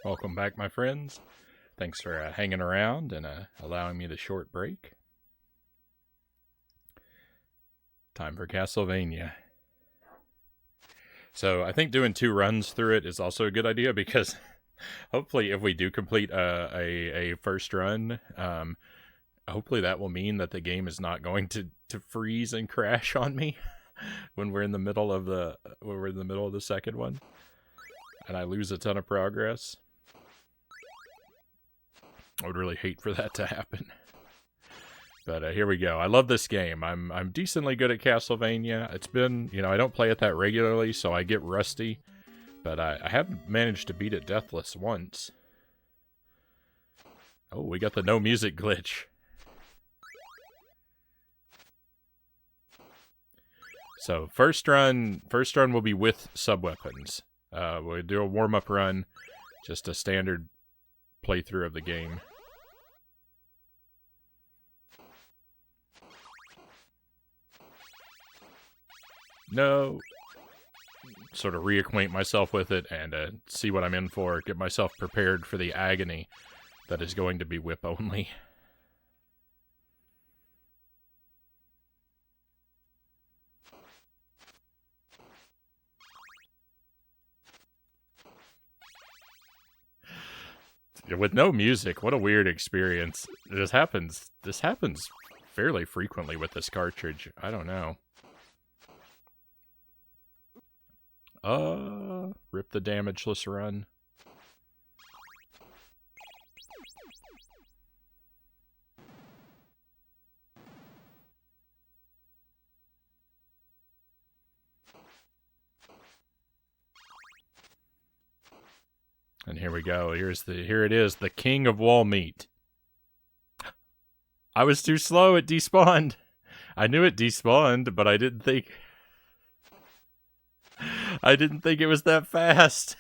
Welcome back, my friends. Thanks for hanging around and allowing me the short break. Time for Castlevania. So I think doing 2 runs through it is also a good idea because hopefully if we do complete a first run, hopefully that will mean that the game is not going to freeze and crash on me when we're in the middle of the second one and I lose a ton of progress. I would really hate for that to happen. But here we go. I love this game. I'm decently good at Castlevania. It's been, I don't play it that regularly, so I get rusty. But I have managed to beat it deathless once. Oh, we got the no music glitch. So first run will be with sub-weapons. We'll do a warm-up run, just a standard playthrough of the game. No. Sort of reacquaint myself with it and see what I'm in for. Get myself prepared for the agony that is going to be whip only. With no music, what a weird experience. This happens fairly frequently with this cartridge. I don't know. Rip the damageless run. And here we go. Here it is, the king of wall meat. I was too slow, it despawned. I knew it despawned, but I didn't think it was that fast.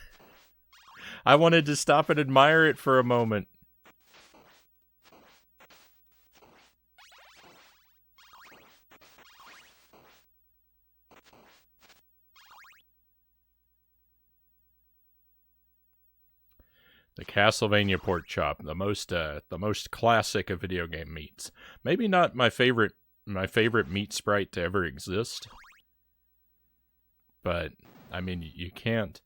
I wanted to stop and admire it for a moment. The Castlevania pork chop, the most classic of video game meats. Maybe not my favorite meat sprite to ever exist. But I mean, you can't.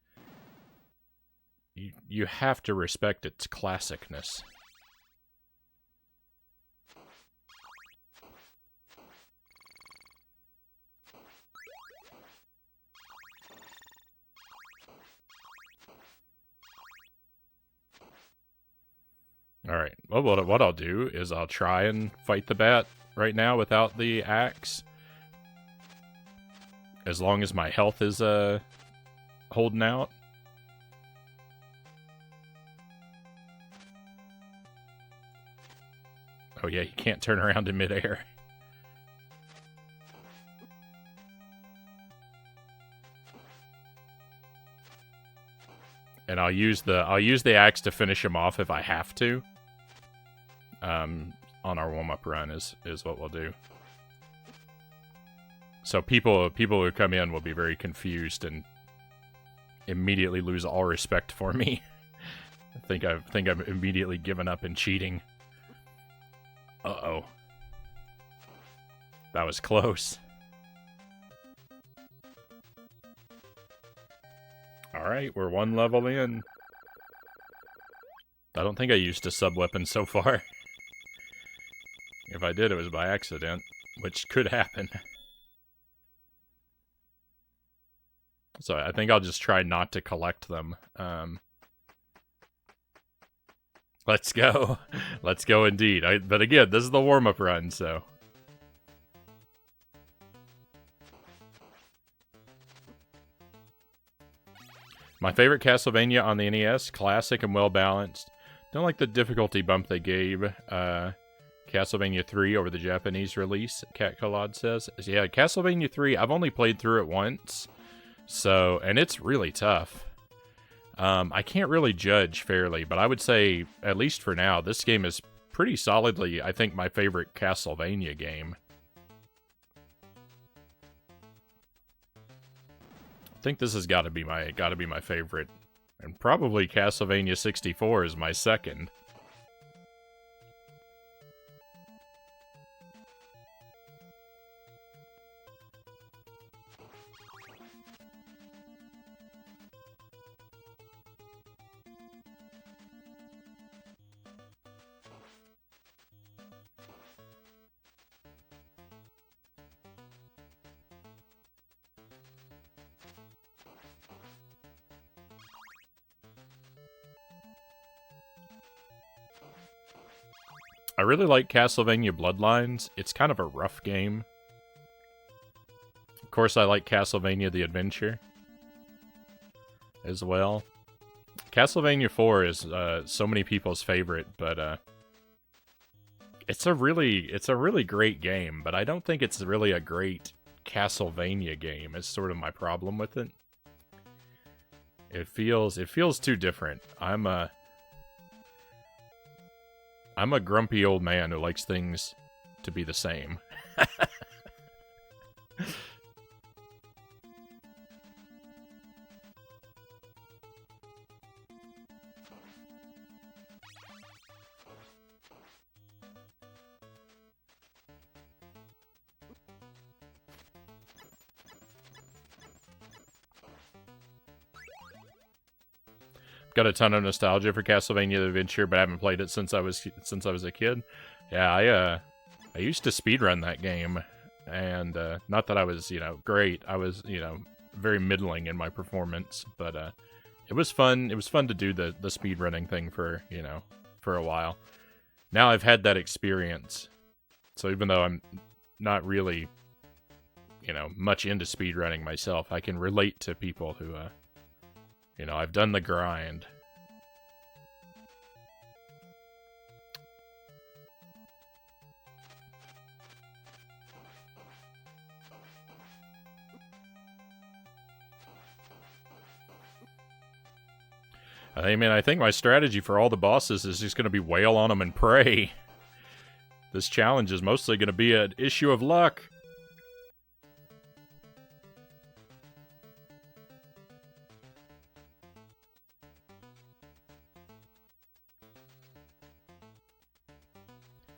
You have to respect its classicness. Alright, well, what I'll do is I'll try and fight the bat right now without the axe. As long as my health is holding out. Oh yeah, you can't turn around in midair. And I'll use the axe to finish him off if I have to. On our warm-up run is what we'll do. So people who come in will be very confused and immediately lose all respect for me. I think I've immediately given up and cheating. Uh-oh. That was close. Alright, we're 1 level in. I don't think I used a sub-weapon so far. If I did, it was by accident, which could happen. So I think I'll just try not to collect them. Let's go. Let's go indeed. But again, this is the warm-up run, so... My favorite Castlevania on the NES, classic and well-balanced. Don't like the difficulty bump they gave Castlevania 3 over the Japanese release, Cat Collod says. Yeah, Castlevania 3, I've only played through it once, so, and it's really tough. I can't really judge fairly, but I would say, at least for now, this game is pretty solidly, I think, my favorite Castlevania game. I think this has got to be my favorite And probably Castlevania 64 is my second. I really like Castlevania Bloodlines. It's kind of a rough game. Of course, I like Castlevania The Adventure as well. Castlevania 4 is so many people's favorite, but it's a really great game, but I don't think it's really a great Castlevania game. It's sort of my problem with it. It feels too different. I'm a grumpy old man who likes things to be the same. Got a ton of nostalgia for Castlevania The Adventure, but I haven't played it since I was a kid. Yeah, I used to speedrun that game, and not that I was, great. I was, very middling in my performance, but it was fun. It was fun to do the speedrunning thing for, for a while. Now I've had that experience, so even though I'm not really, much into speedrunning myself, I can relate to people who, I've done the grind. I think my strategy for all the bosses is just going to be wail on them and pray. This challenge is mostly going to be an issue of luck.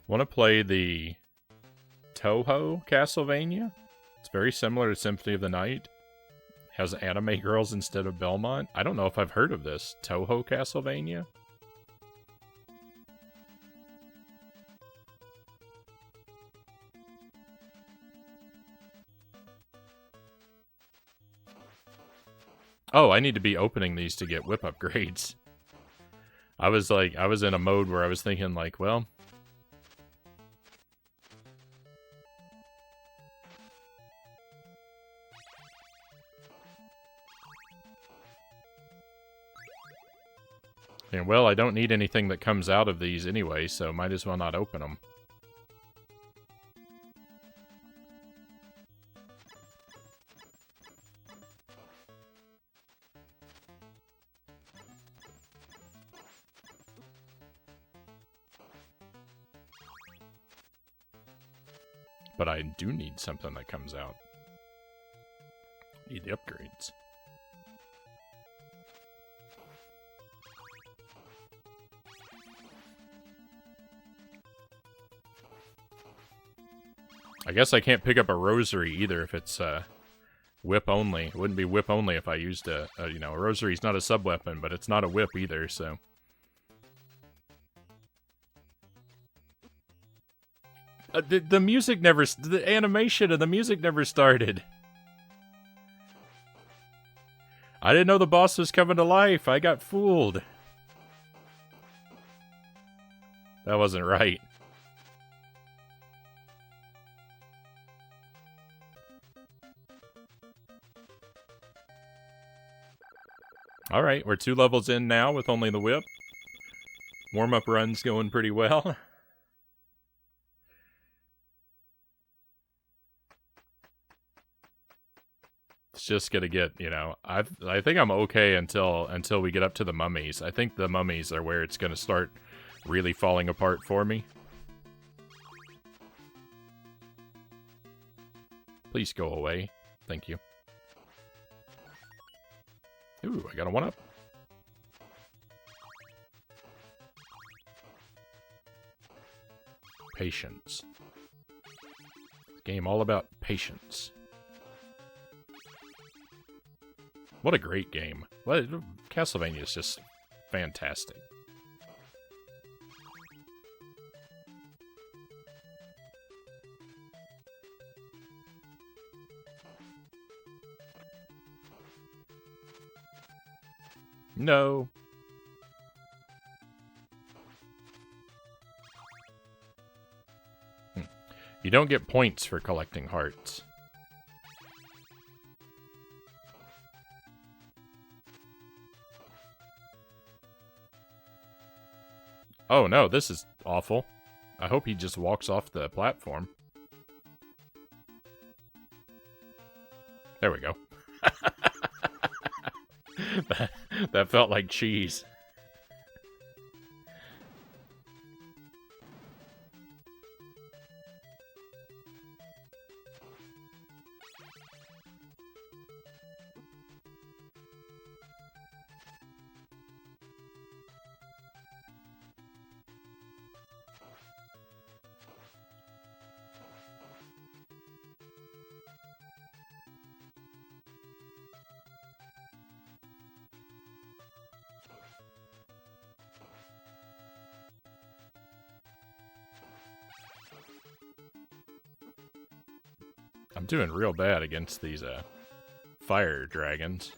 Want to play the Toho Castlevania? It's very similar to Symphony of the Night. Has anime girls instead of Belmont. I don't know if I've heard of this. Toho Castlevania? Oh, I need to be opening these to get whip upgrades. I was in a mode where I was thinking like, well, and well, I don't need anything that comes out of these anyway, so might as well not open them. But I do need something that comes out. Need the upgrades. I guess I can't pick up a rosary either if it's whip only. It wouldn't be whip only if I used a rosary's not a sub-weapon, but it's not a whip either, so. The music never, the animation of the music never started. I didn't know the boss was coming to life. I got fooled. That wasn't right. Alright, we're 2 levels in now with only the whip. Warm-up run's going pretty well. It's just gonna get, I think I'm okay until we get up to the mummies. I think the mummies are where it's gonna start really falling apart for me. Please go away. Thank you. Ooh, I got a 1-up. Patience. Game all about patience. What a great game. Castlevania is just fantastic. No. You don't get points for collecting hearts. Oh no, this is awful. I hope he just walks off the platform. There we go. that felt like cheese. I'm doing real bad against these fire dragons.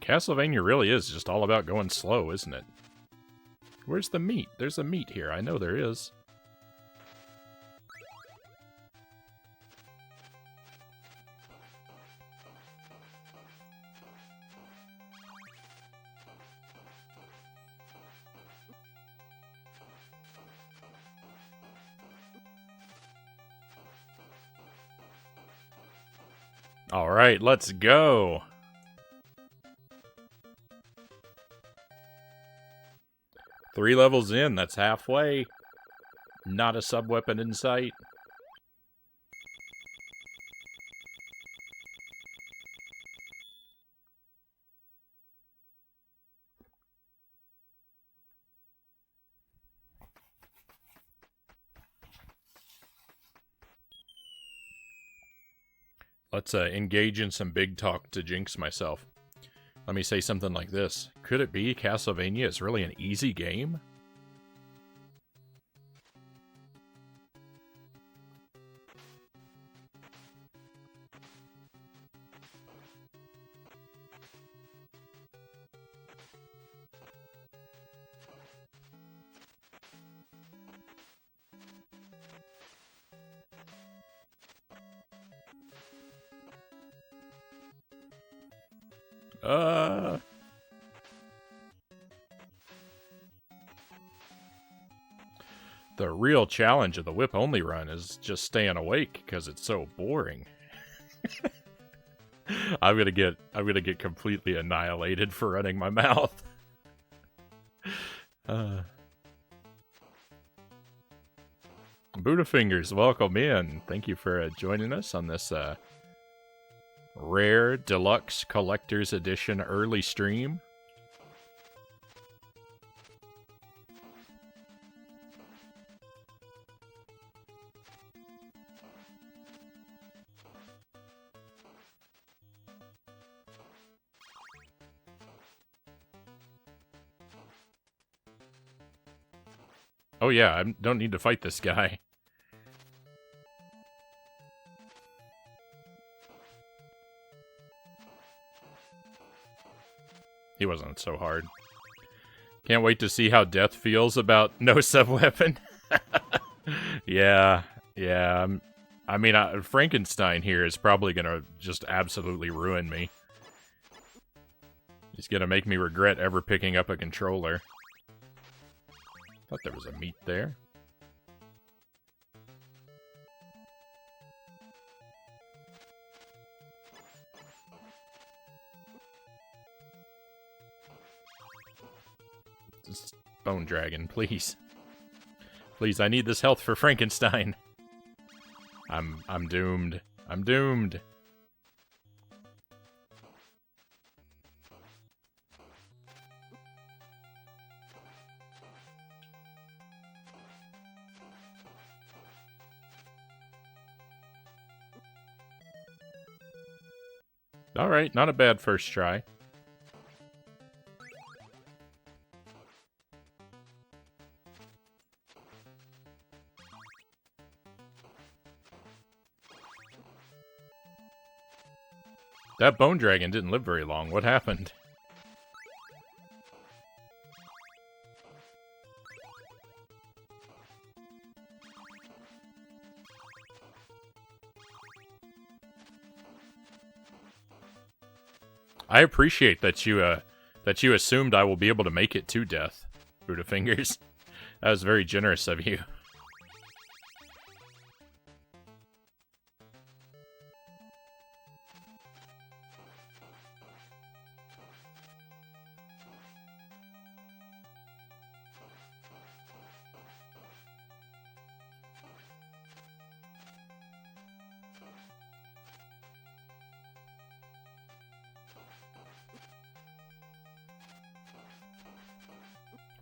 Castlevania really is just all about going slow, isn't it? Where's the meat? There's a meat here. I know there is. All right, let's go. Three levels in, that's halfway. Not a sub-weapon in sight. Let's engage in some big talk to jinx myself. Let me say something like this. Could it be Castlevania is really an easy game? The real challenge of the whip-only run is just staying awake because it's so boring. I'm gonna get completely annihilated for running my mouth. Buddha Fingers, welcome in. Thank you for joining us on this rare deluxe collector's edition early stream. Oh yeah, I don't need to fight this guy. He wasn't so hard. Can't wait to see how Death feels about no sub-weapon. Yeah. I mean, Frankenstein here is probably gonna just absolutely ruin me. He's gonna make me regret ever picking up a controller. Thought there was a meat there. Just Bone Dragon, please. Please, I need this health for Frankenstein. I'm doomed. I'm doomed. Alright, not a bad first try. That Bone Dragon didn't live very long. What happened? I appreciate that you assumed I will be able to make it to death, Buddha Fingers. That was very generous of you.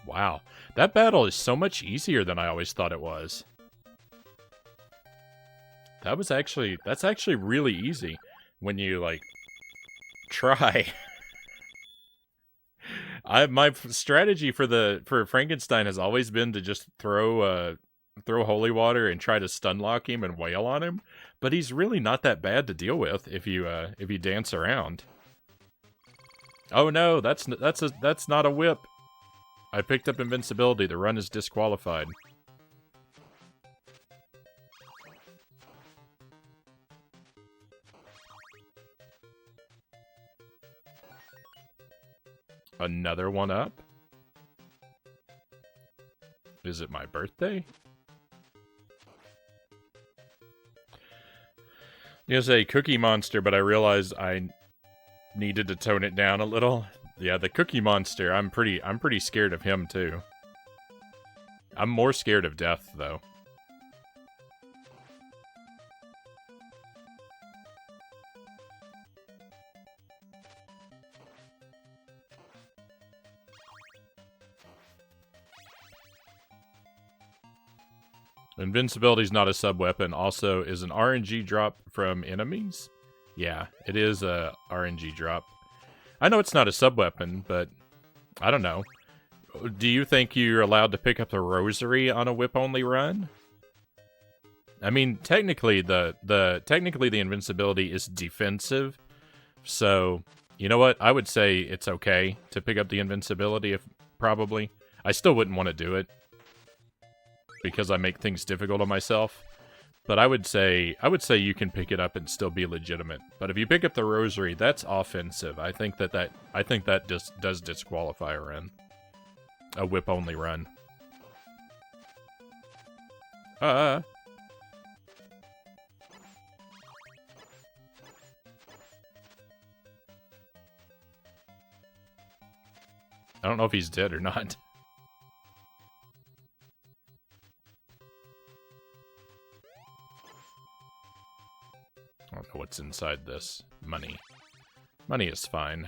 Wow, that battle is so much easier than I always thought it was. That's actually really easy when you, like, try. My strategy for Frankenstein has always been to just throw holy water and try to stun lock him and wail on him, but he's really not that bad to deal with if you dance around. Oh no, that's not a whip. I picked up invincibility. The run is disqualified. Another one up? Is it my birthday? I was a Cookie Monster, but I realized I needed to tone it down a little. Yeah, the Cookie Monster, I'm pretty scared of him too. I'm more scared of death though. Invincibility's not a sub-weapon. Also, is an RNG drop from enemies? Yeah, it is a RNG drop. I know it's not a sub-weapon, but I don't know. Do you think you're allowed to pick up the rosary on a whip-only run? I mean, technically the invincibility is defensive, so you know what? I would say it's okay to pick up the invincibility probably. I still wouldn't want to do it because I make things difficult on myself. But I would say you can pick it up and still be legitimate. But if you pick up the rosary, that's offensive. I think that just does disqualify a run. A whip only run. I don't know if he's dead or not. I don't know what's inside this. Money. Money is fine.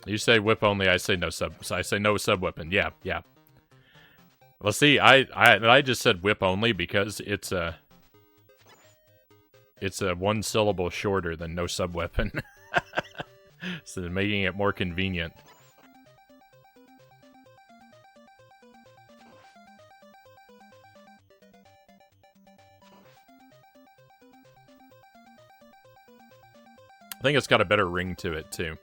You say whip only, I say no sub. So I say no sub weapon. Yeah. Well, see, I just said whip only because it's a one syllable shorter than no sub weapon. So making it more convenient. I think it's got a better ring to it, too.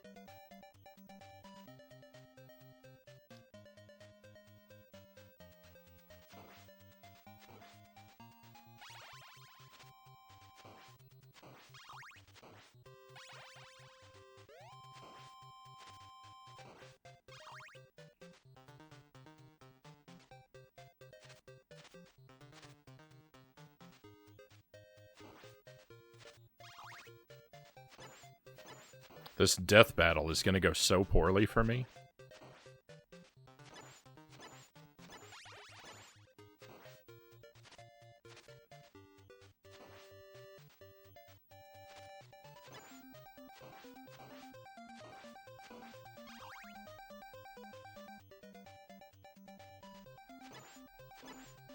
This death battle is going to go so poorly for me.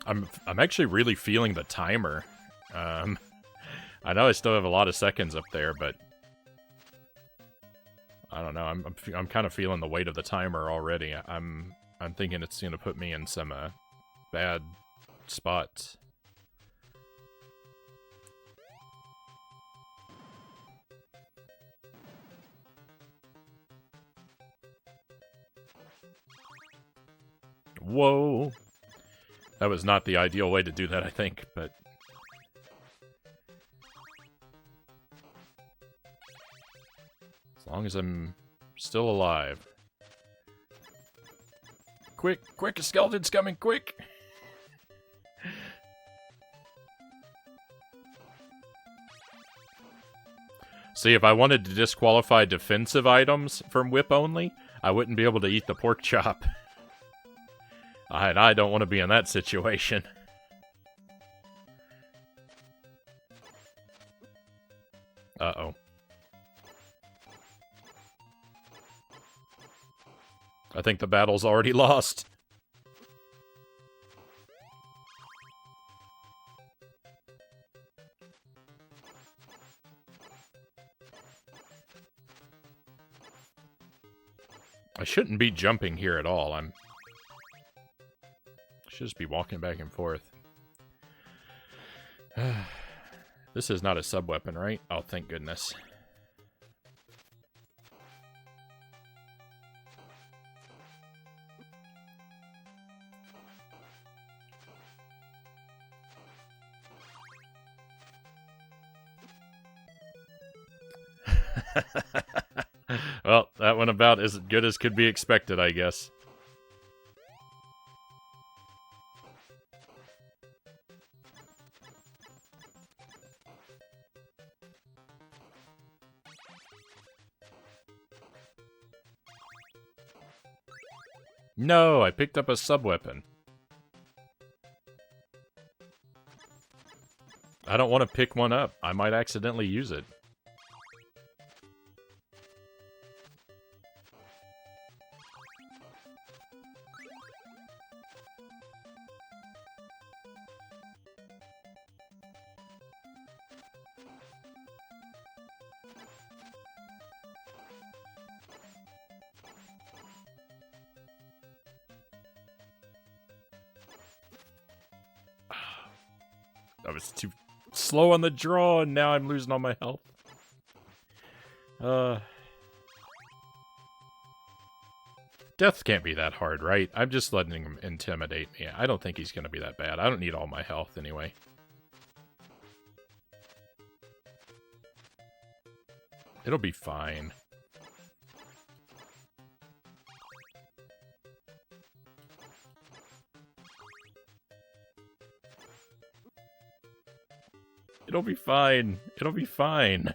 I'm actually really feeling the timer. I know I still have a lot of seconds up there, but I don't know. I'm kind of feeling the weight of the timer already. I'm thinking it's going to put me in some bad spots. Whoa. That was not the ideal way to do that, I think, but... As long as I'm still alive. Quick, quick, a skeleton's coming, quick! See, if I wanted to disqualify defensive items from whip only, I wouldn't be able to eat the pork chop. And I don't want to be in that situation. Uh-oh. I think the battle's already lost. I shouldn't be jumping here at all. I should just be walking back and forth. This is not a sub-weapon, right? Oh, thank goodness. Well, that went about as good as could be expected, I guess. No, I picked up a sub-weapon. I don't want to pick one up. I might accidentally use it. I was too slow on the draw, and now I'm losing all my health. Death can't be that hard, right? I'm just letting him intimidate me. I don't think he's going to be that bad. I don't need all my health anyway. It'll be fine. It'll be fine. It'll be fine.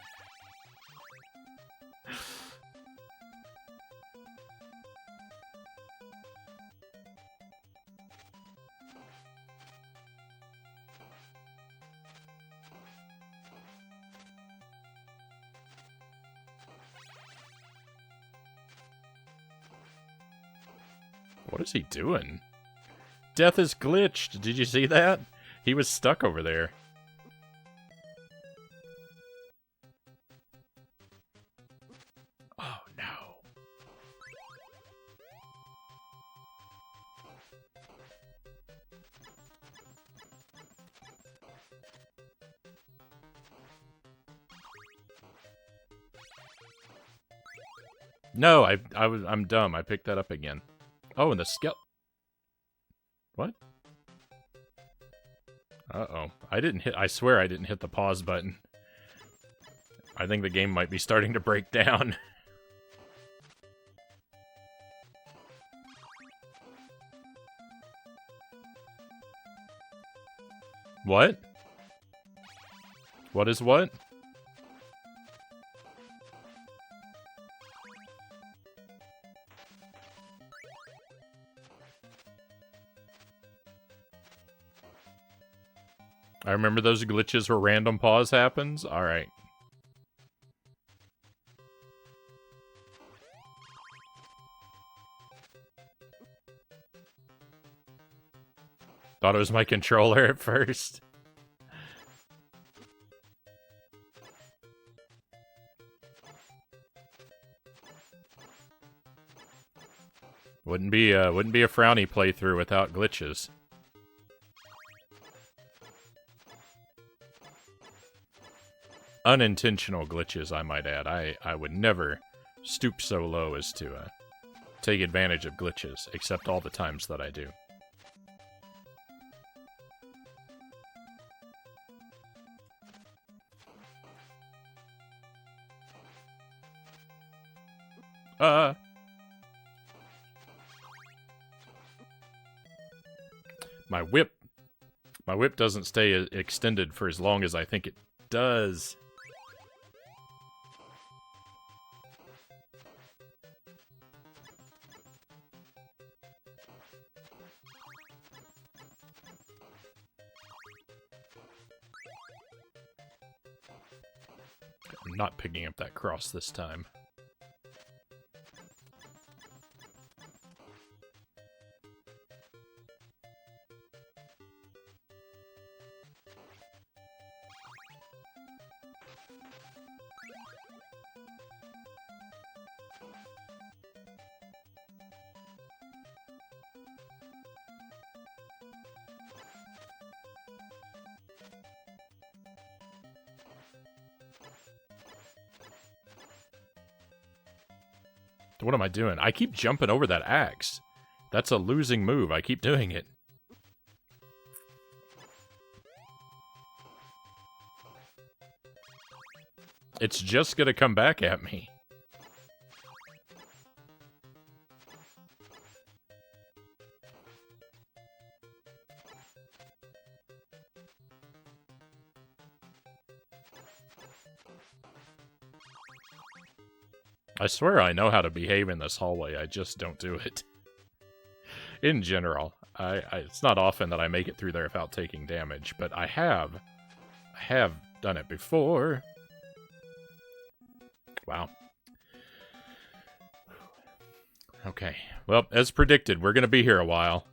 What is he doing? Death is glitched. Did you see that? He was stuck over there. Oh, No, I'm dumb. I picked that up again. Oh, and the What? Uh-oh. I swear I didn't hit the pause button. I think the game might be starting to break down. What? What is what? I remember those glitches where random pause happens? Alright. Thought it was my controller at first. Wouldn't be a Frownie playthrough without glitches. Unintentional glitches, I might add. I would never stoop so low as to take advantage of glitches, except all the times that I do. My whip doesn't stay extended for as long as I think it does. I'm not picking up that cross this time. What am I doing? I keep jumping over that axe. That's a losing move. I keep doing it. It's just gonna come back at me. I swear I know how to behave in this hallway, I just don't do it. In general, it's not often that I make it through there without taking damage, but I have done it before. Wow. Okay, well, as predicted, we're gonna be here a while.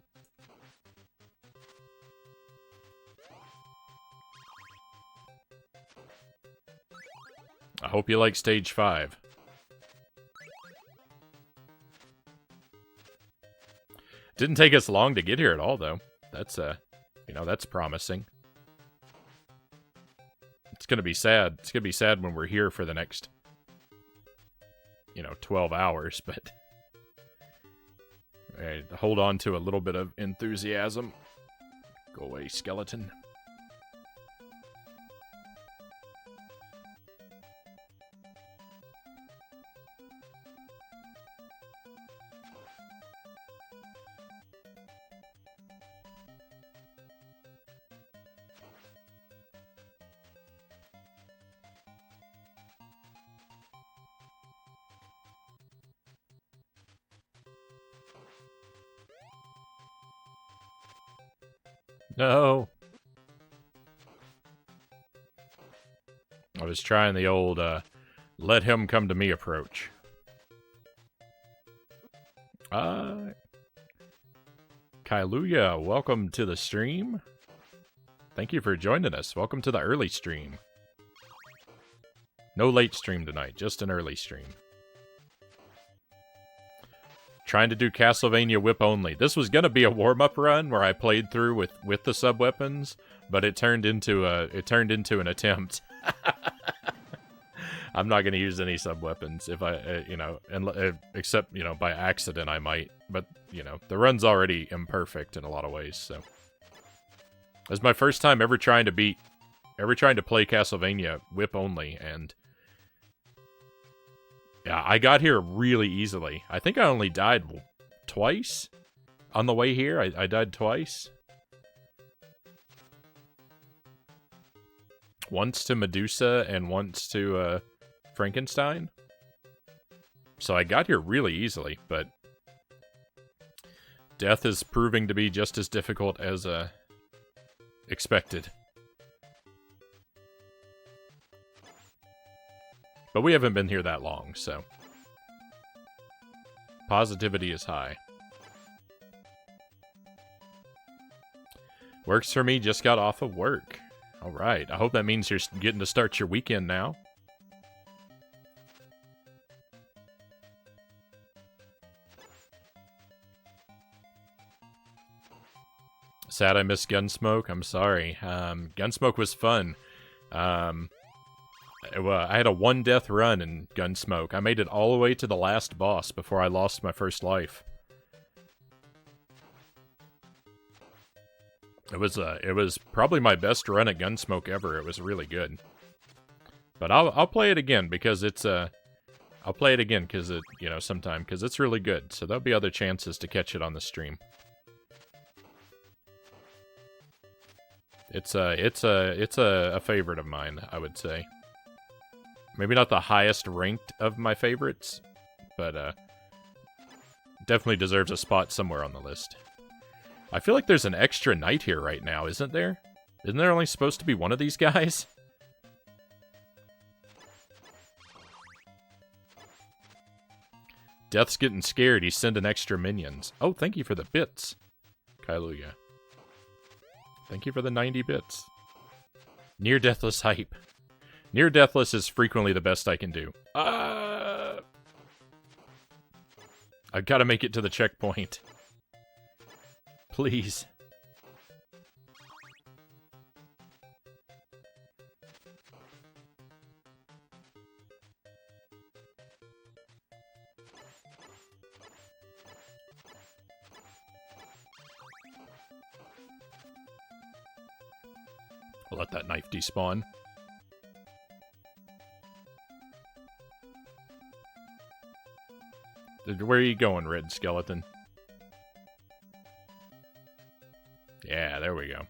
I hope you like stage 5. Didn't take us long to get here at all, though. That's, you know, that's promising. It's gonna be sad. It's gonna be sad when we're here for the next, you know, 12 hours, but... Alright, hold on to a little bit of enthusiasm. Go away, skeleton. No. I was trying the old, let him come to me approach. Kailuya, welcome to the stream. Thank you for joining us. Welcome to the early stream. No late stream tonight, just an early stream. Trying to do Castlevania whip only. This was gonna be a warm-up run where I played through with the sub-weapons, but it turned into an attempt. I'm not going to use any sub-weapons if I, except, by accident I might. But, the run's already imperfect in a lot of ways, so. It was my first time ever trying to play Castlevania whip only, and yeah, I got here really easily. I think I only died twice on the way here. I died twice. Once to Medusa and once to Frankenstein. So I got here really easily, but death is proving to be just as difficult as expected. But we haven't been here that long, so positivity is high. Works for me, just got off of work. Alright, I hope that means you're getting to start your weekend now. Sad I missed Gunsmoke, I'm sorry. Gunsmoke was fun. I had a one death run in Gunsmoke. I made it all the way to the last boss before I lost my first life. It was probably my best run at Gunsmoke ever. It was really good. But I'll play it again because it's I'll play it again because it sometime because it's really good. So there'll be other chances to catch it on the stream. It's a favorite of mine, I would say. Maybe not the highest ranked of my favorites, but definitely deserves a spot somewhere on the list. I feel like there's an extra knight here right now, isn't there? Isn't there only supposed to be one of these guys? Death's getting scared. He's sending extra minions. Oh, thank you for the bits, Kailuya. Thank you for the 90 bits. Near Deathless hype. Near Deathless is frequently the best I can do. I've got to make it to the checkpoint. Please. I'll let that knife despawn. Where are you going, Red Skeleton? Yeah, there we go.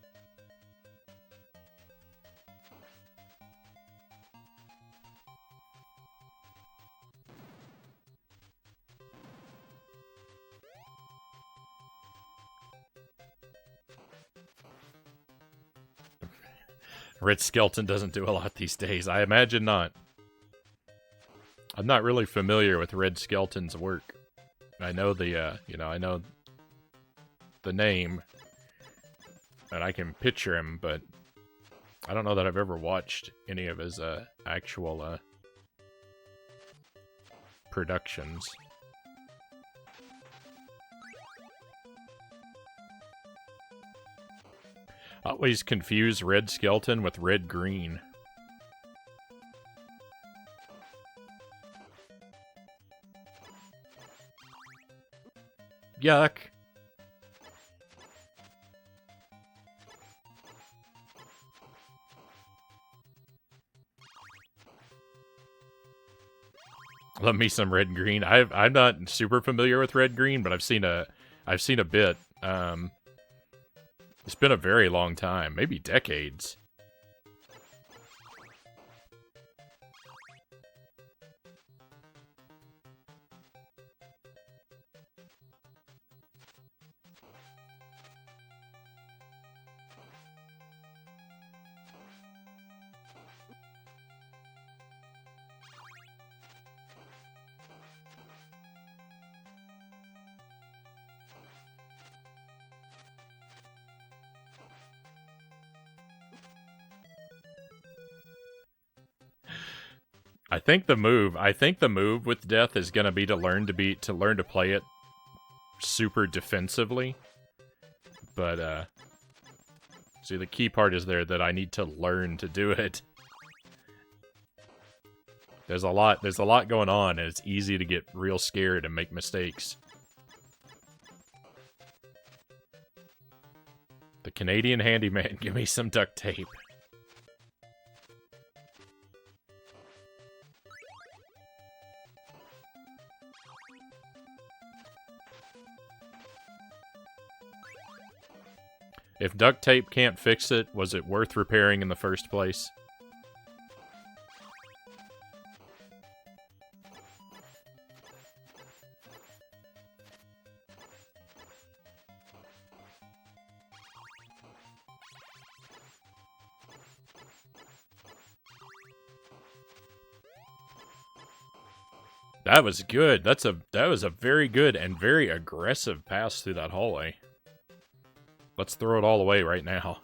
Red Skeleton doesn't do a lot these days. I imagine not. I'm not really familiar with Red Skeleton's work. I know the, I know the name, and I can picture him, but I don't know that I've ever watched any of his actual productions. I always confuse Red Skeleton with Red Green. Yuck. Love me some Red Green. I'm not super familiar with Red Green, but I've seen a bit. It's been a very long time, maybe decades. I think the move with Death is gonna be to learn to play it super defensively. But see, the key part is there that I need to learn to do it. There's a lot going on, and it's easy to get real scared and make mistakes. The Canadian handyman, give me some duct tape. If duct tape can't fix it, was it worth repairing in the first place? That was good. That was a very good and very aggressive pass through that hallway. Let's throw it all away right now.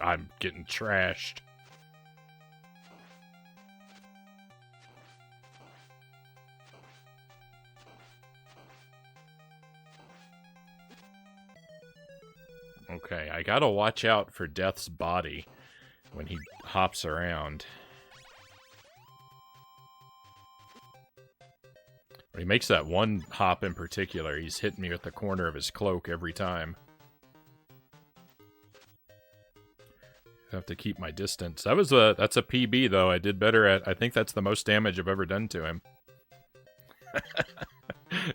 I'm getting trashed. Okay, I gotta watch out for Death's body when he hops around. When he makes that one hop in particular, he's hitting me with the corner of his cloak every time. I have to keep my distance. That's a PB though. I did better at. I think that's the most damage I've ever done to him.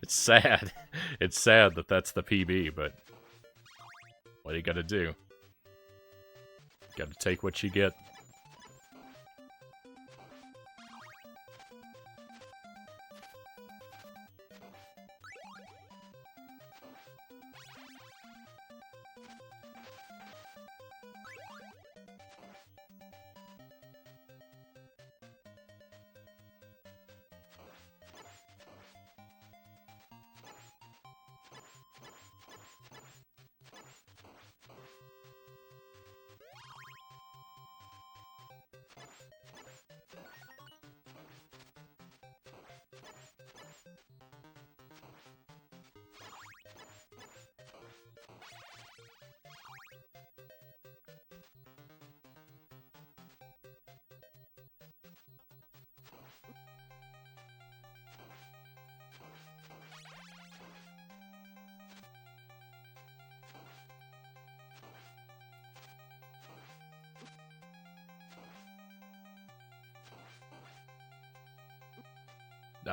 It's sad. It's sad that that's the PB, but what do you gotta do? Gotta take what you get.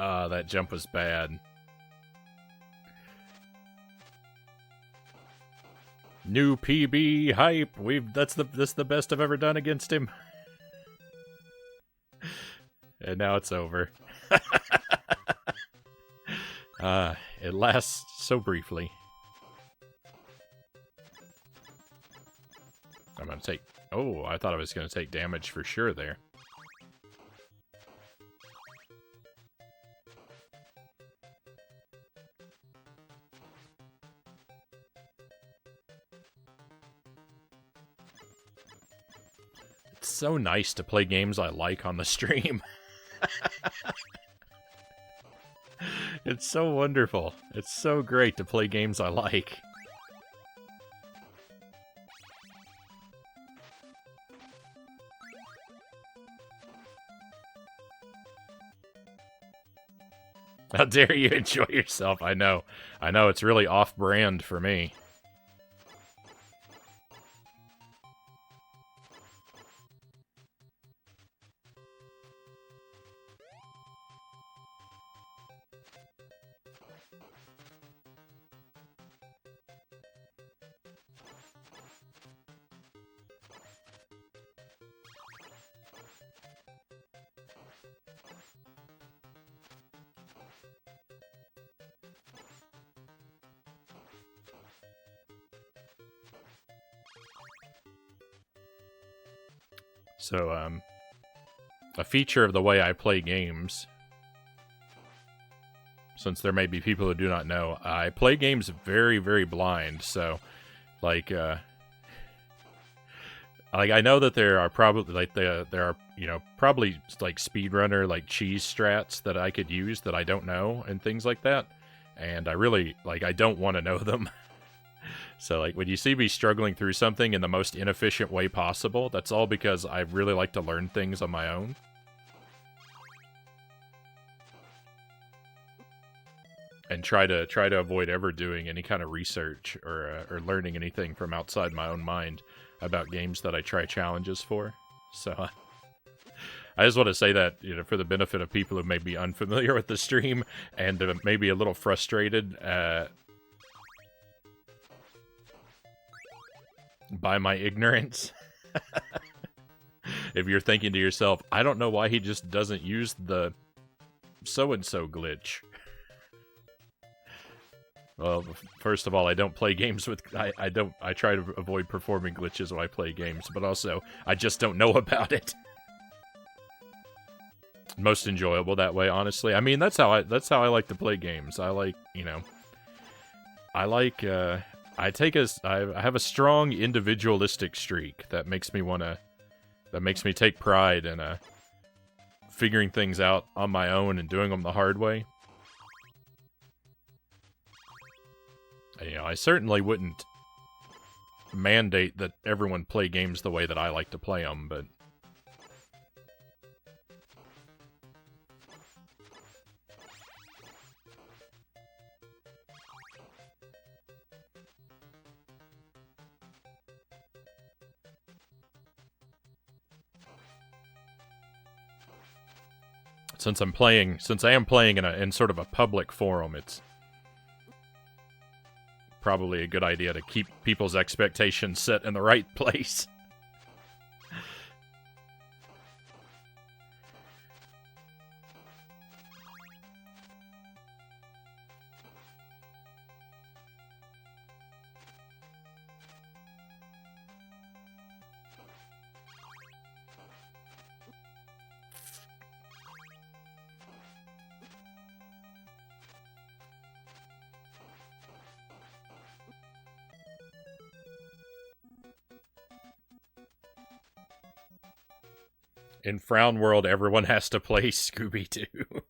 Ah, that jump was bad. New PB hype. That's the best I've ever done against him. And now it's over. It lasts so briefly. I'm gonna take... Oh, I thought I was gonna take damage for sure there. It's so nice to play games I like on the stream. It's so wonderful. It's so great to play games I like. How dare you enjoy yourself? I know. I know, it's really off-brand for me. So, a feature of the way I play games, since there may be people who do not know, I play games very, very blind. So, like, Like, I know that there are probably, like, there are, you know, probably, like, speedrunner, like, cheese strats that I could use that I don't know, and things like that. And I really, like, I don't want to know them. So, like, when you see me struggling through something in the most inefficient way possible, that's all because I really like to learn things on my own. And try to avoid ever doing any kind of research or learning anything from outside my own mind about games that I try challenges for. So I just want to say that, you know, for the benefit of people who may be unfamiliar with the stream and maybe a little frustrated by my ignorance. If you're thinking to yourself, I don't know why he just doesn't use the so-and-so glitch. Well, first of all, I don't play games with... I try to avoid performing glitches when I play games, but also, I just don't know about it. Most enjoyable that way, honestly. I mean, that's how I like to play games. I like, you know... I have a strong individualistic streak that makes me take pride in figuring things out on my own and doing them the hard way. You know, I certainly wouldn't mandate that everyone play games the way that I like to play them, but... Since I am playing in sort of a public forum, it's probably a good idea to keep people's expectations set in the right place. In Frown World, everyone has to play Scooby-Doo.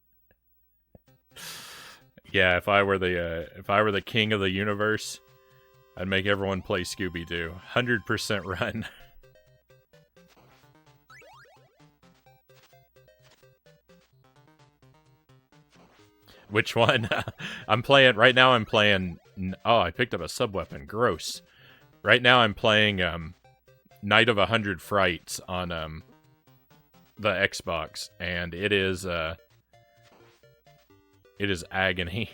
Yeah, if I were the king of the universe, I'd make everyone play Scooby-Doo. 100% run. Which one? Right now I'm playing... Oh, I picked up a sub-weapon. Gross. Right now I'm playing Night of 100 Frights on the Xbox, and it is agony.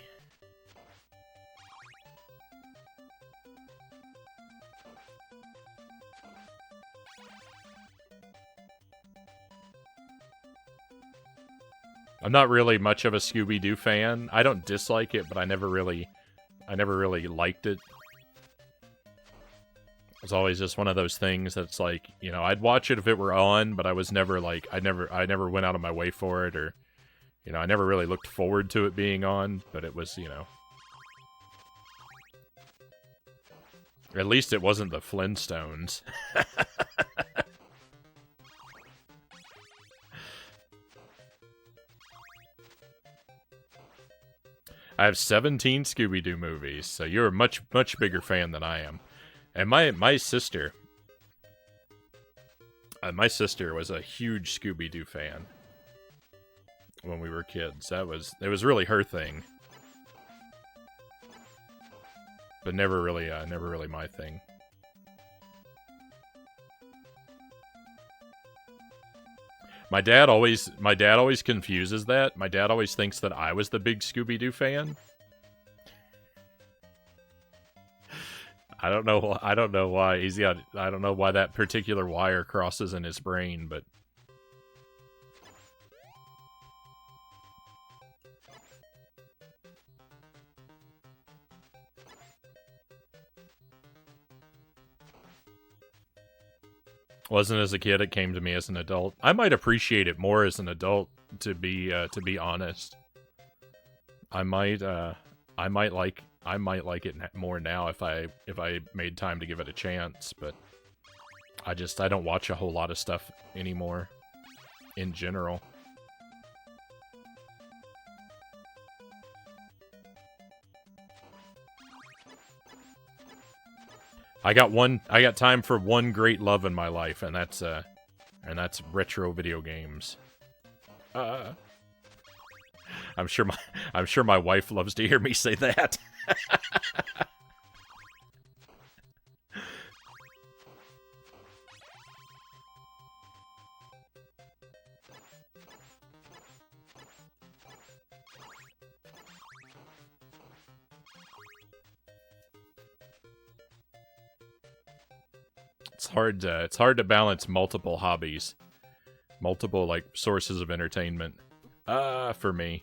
I'm not really much of a Scooby-Doo fan. I don't dislike it, but I never really liked it. It's always just one of those things that's like, you know, I'd watch it if it were on, but I was never like, I never went out of my way for it, or, you know, I never really looked forward to it being on, but it was, you know. At least it wasn't the Flintstones. I have 17 Scooby-Doo movies, so you're a much bigger fan than I am. And my sister was a huge Scooby-Doo fan when we were kids. It was really her thing, but never really my thing. My dad always confuses that. My dad always thinks that I was the big Scooby-Doo fan. I don't know why I don't know why that particular wire crosses in his brain, but wasn't as a kid, it came to me as an adult. I might appreciate it more as an adult, to be honest. I might like it more now if I made time to give it a chance, but I don't watch a whole lot of stuff anymore, in general. I got time for one great love in my life, and that's retro video games. I'm sure my wife loves to hear me say that. It's hard to balance multiple hobbies, multiple like sources of entertainment. For me.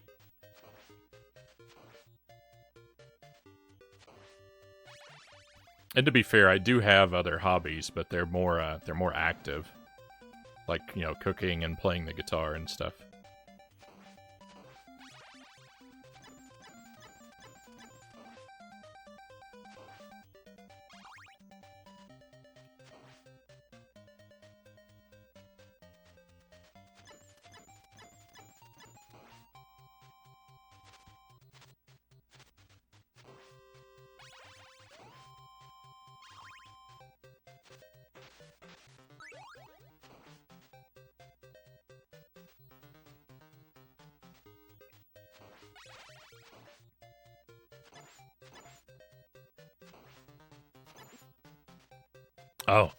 And to be fair, I do have other hobbies, but they're more active, like, you know, cooking and playing the guitar and stuff. Oh,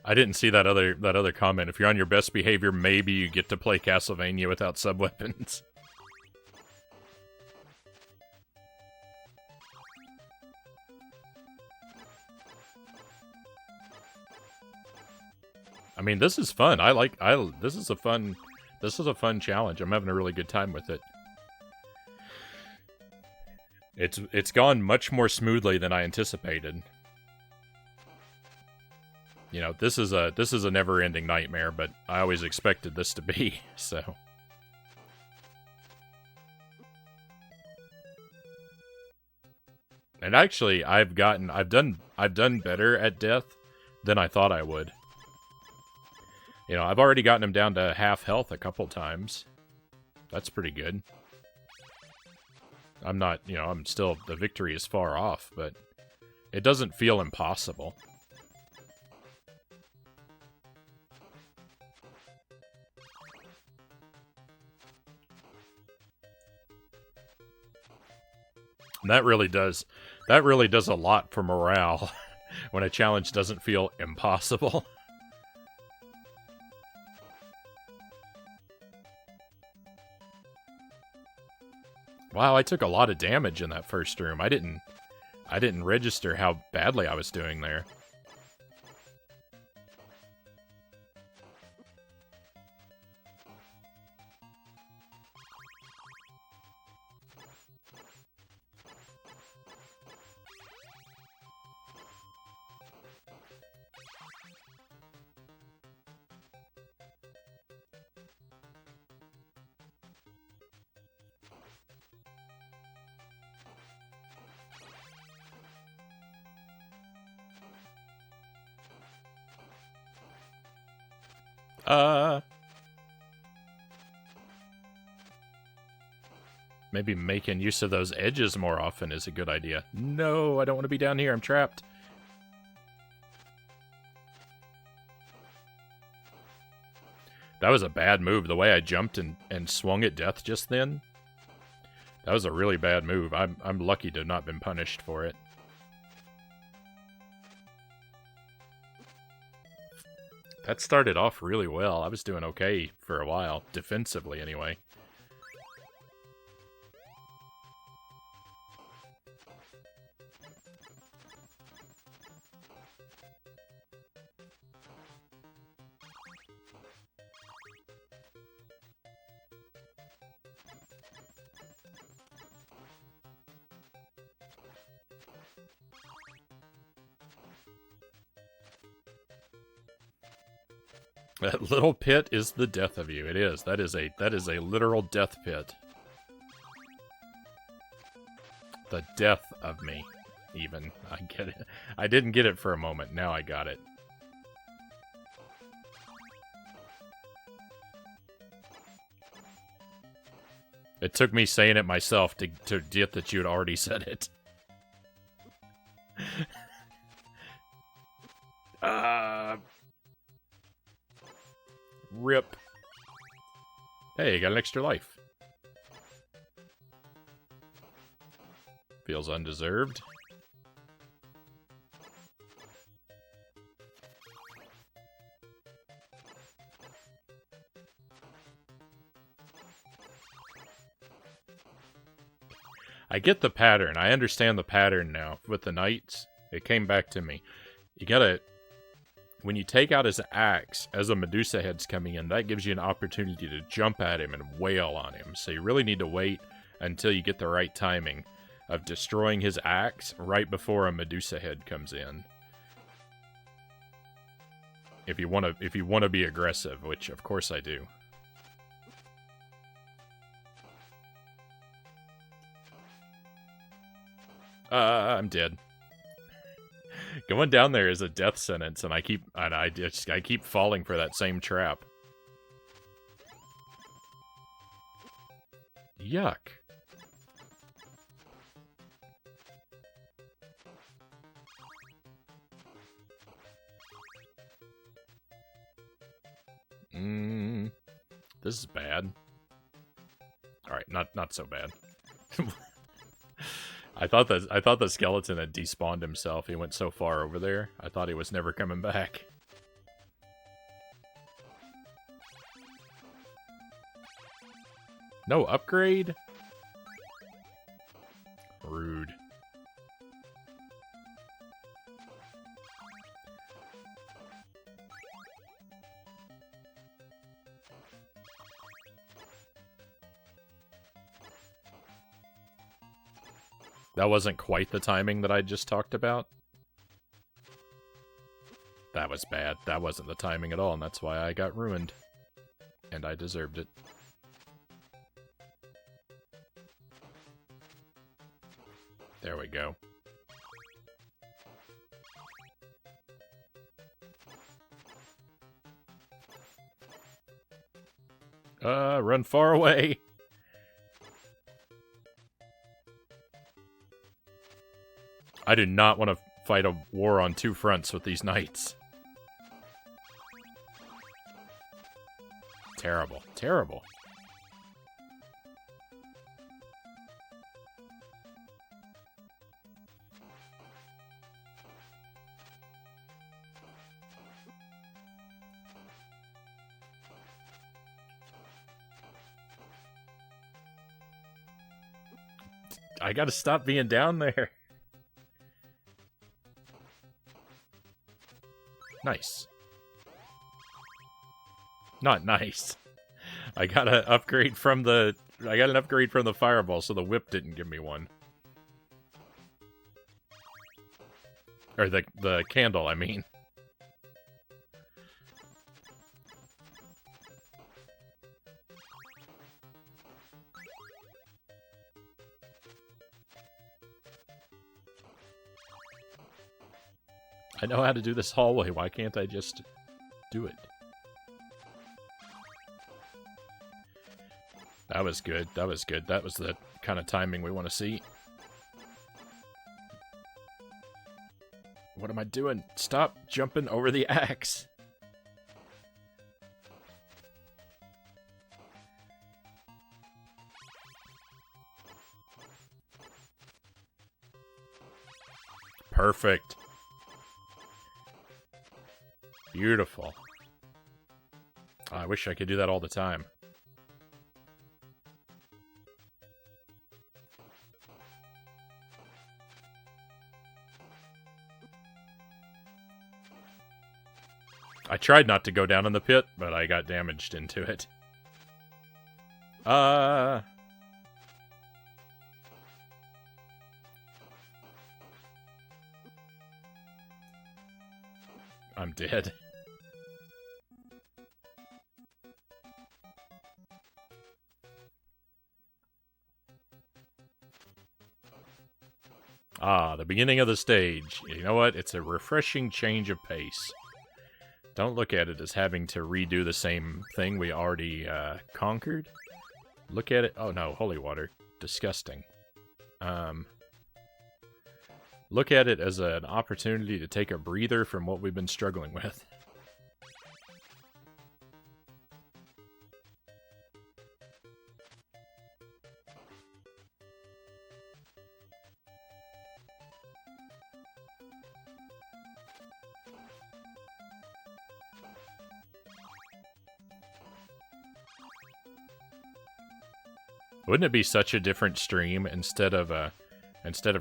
I didn't see that other comment. If you're on your best behavior, maybe you get to play Castlevania without sub-weapons. I mean, this is fun. This is a fun challenge. I'm having a really good time with it. It's gone much more smoothly than I anticipated. You know, this is a never-ending nightmare, but I always expected this to be, so. And actually, I've done better at death than I thought I would. You know, I've already gotten him down to half health a couple times. That's pretty good. I'm not, you know, the victory is far off, but it doesn't feel impossible. And that really does a lot for morale when a challenge doesn't feel impossible. Wow, I took a lot of damage in that first room. I didn't register how badly I was doing there. Maybe making use of those edges more often is a good idea. No, I don't want to be down here. I'm trapped. That was a bad move. The way I jumped and swung at death just then. That was a really bad move. I'm lucky to have not been punished for it. That started off really well. I was doing okay for a while. Defensively, anyway. That little pit is the death of you. It is. That is a literal death pit. The death of me, even. I get it. I didn't get it for a moment. Now I got it. It took me saying it myself to get that you had already said it. Rip. Hey, you got an extra life. Feels undeserved. I get the pattern. I understand the pattern now with the knights. It came back to me. You gotta... When you take out his axe as a Medusa head's coming in, that gives you an opportunity to jump at him and wail on him. So you really need to wait until you get the right timing of destroying his axe right before a Medusa head comes in. If you want to be aggressive, which of course I do. I'm dead. Going down there is a death sentence, and I keep falling for that same trap. Yuck. This is bad. All right, not so bad. I thought the skeleton had despawned himself. He went so far over there. I thought he was never coming back. No upgrade? Rude. That wasn't quite the timing that I just talked about. That was bad. That wasn't the timing at all, and that's why I got ruined. And I deserved it. There we go. Run far away! I do not want to fight a war on two fronts with these knights. Terrible. Terrible. I gotta stop being down there. Nice. Not nice. I got an upgrade from the fireball, so the whip didn't give me one. Or the candle, I mean. I know how to do this hallway, why can't I just do it? That was good, that was good. That was the kind of timing we want to see. What am I doing? Stop jumping over the axe! Perfect. Beautiful. Oh, I wish I could do that all the time. I tried not to go down in the pit, but I got damaged into it. I'm dead. Ah, the beginning of the stage. You know what? It's a refreshing change of pace. Don't look at it as having to redo the same thing we already conquered. Look at it. Oh no, holy water. Disgusting. Look at it as an opportunity to take a breather from what we've been struggling with. Wouldn't it be such a different stream instead of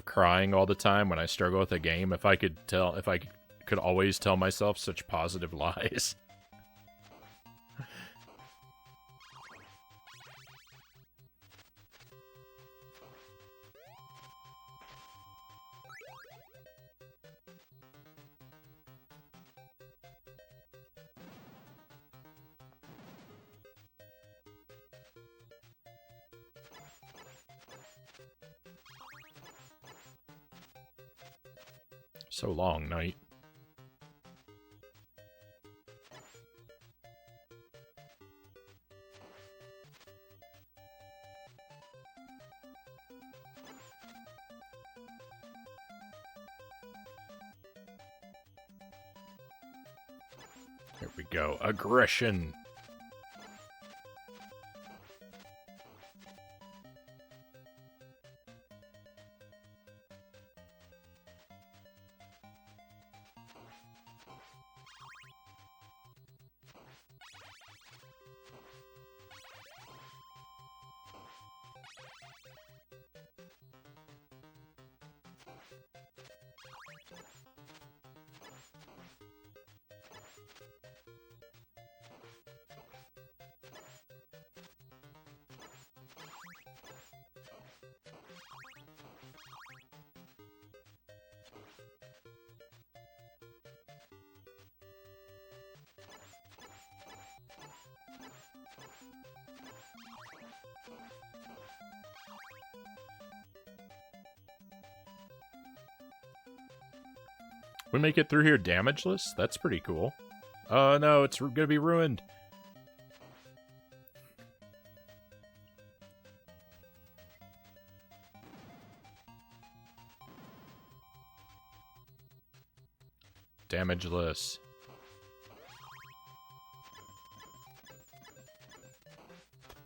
crying all the time when I struggle with a game if I could always tell myself such positive lies? So long, night. There we go. Aggression. We make it through here damageless? That's pretty cool. Oh no, it's gonna be ruined. Damageless.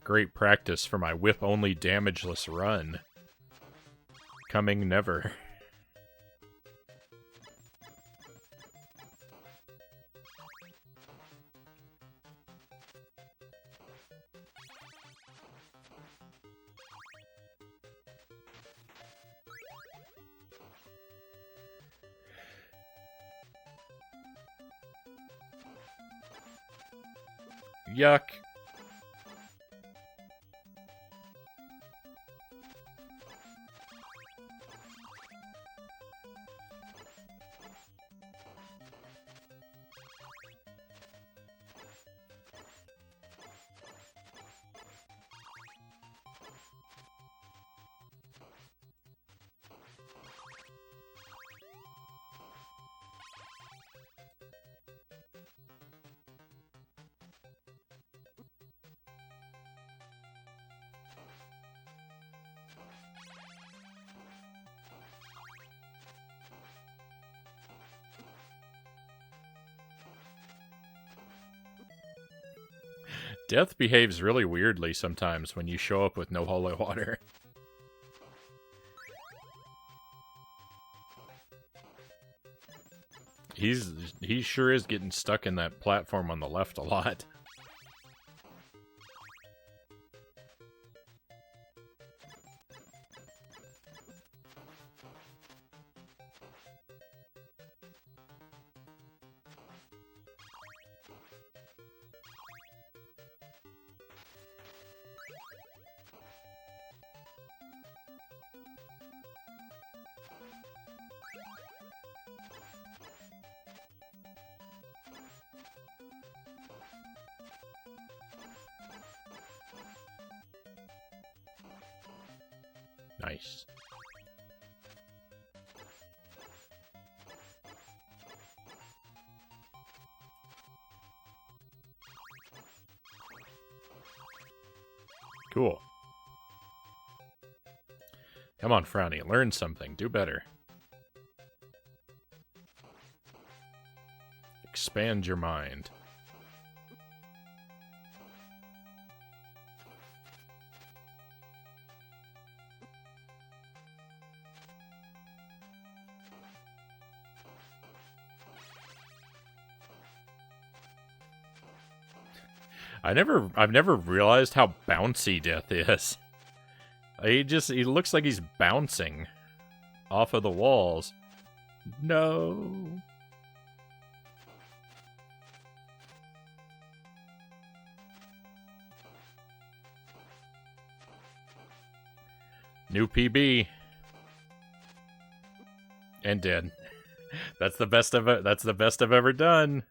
Great practice for my whip-only damageless run. Coming never. Yuck. Death behaves really weirdly sometimes when you show up with no holy water. He sure is getting stuck in that platform on the left a lot. Nice. Cool. Come on, Frownie, learn something. Do better. Expand your mind. I've never realized how bouncy Death is. He looks like he's bouncing off of the walls. No. New PB. And dead. That's the best I've ever done.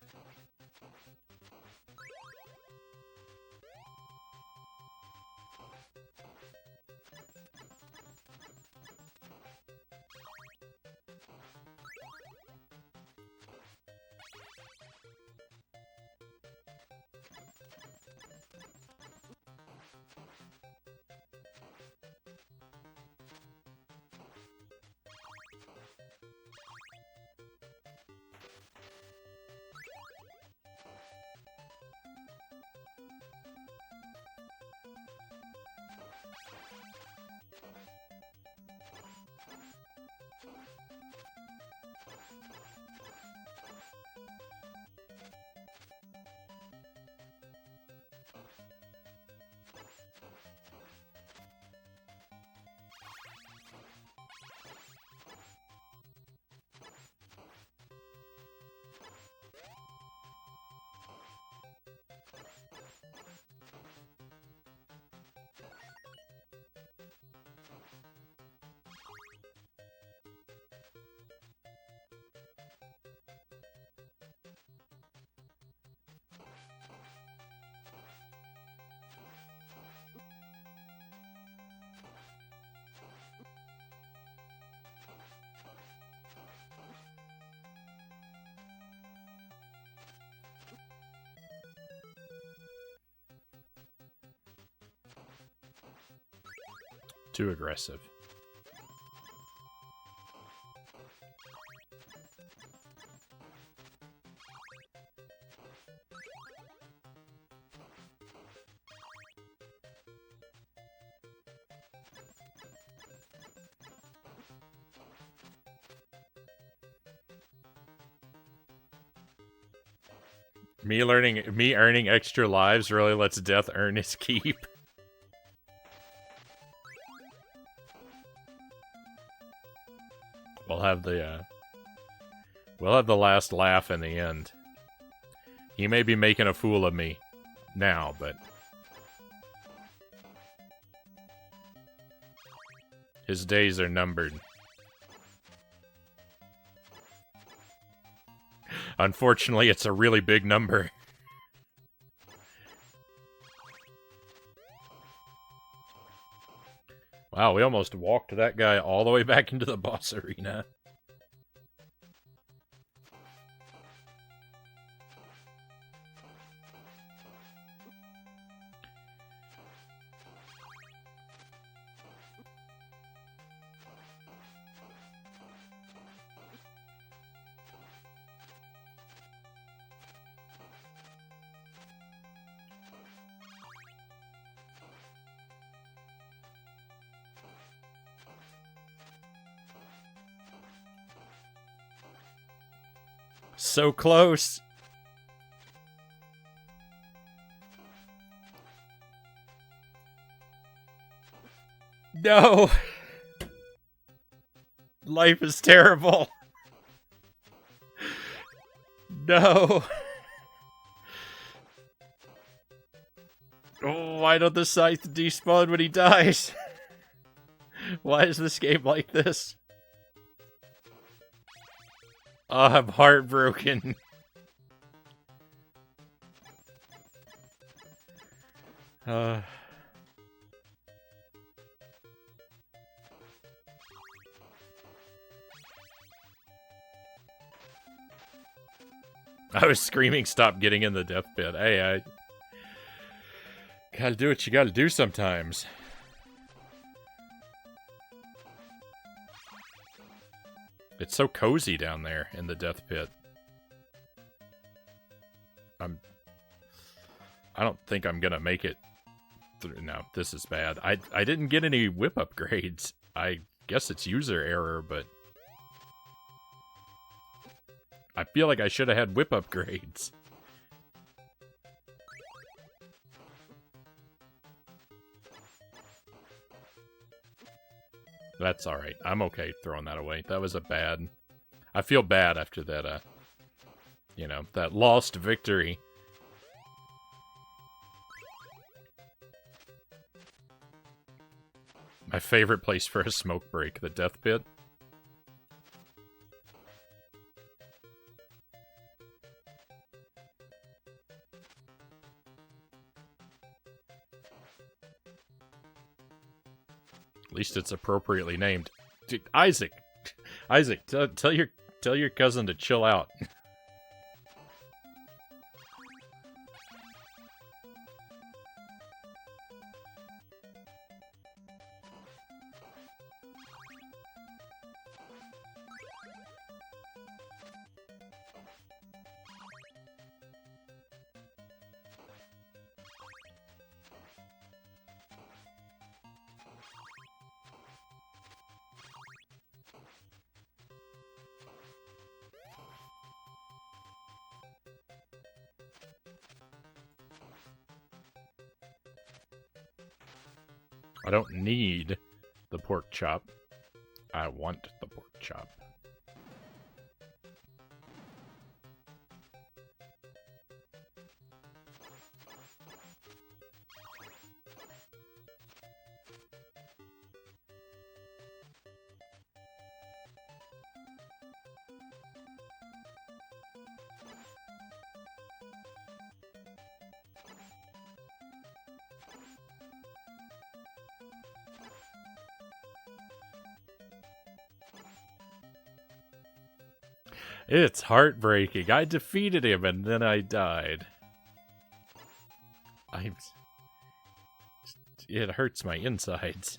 Too aggressive. Me earning extra lives really lets Death earn his keep. We'll have the last laugh in the end. He may be making a fool of me now, but his days are numbered. Unfortunately, it's a really big number. Wow, we almost walked that guy all the way back into the boss arena. So close. No. Life is terrible. No. Oh, why don't the scythe despawn when he dies? Why is this game like this? Oh, I'm heartbroken. I was screaming, stop getting in the death pit. Hey, I gotta do what you gotta do sometimes. It's so cozy down there in the death pit. I don't think I'm gonna make it through. No, this is bad. I didn't get any whip upgrades. I guess it's user error, but I feel like I should have had whip upgrades. That's alright. I'm okay throwing that away. That was a bad... I feel bad after that, you know, that lost victory. My favorite place for a smoke break, the death pit. At least it's appropriately named. Dude, Isaac! Isaac, tell your cousin to chill out. I don't need the pork chop. I want the pork chop. It's heartbreaking. I defeated him and then I died. It hurts my insides.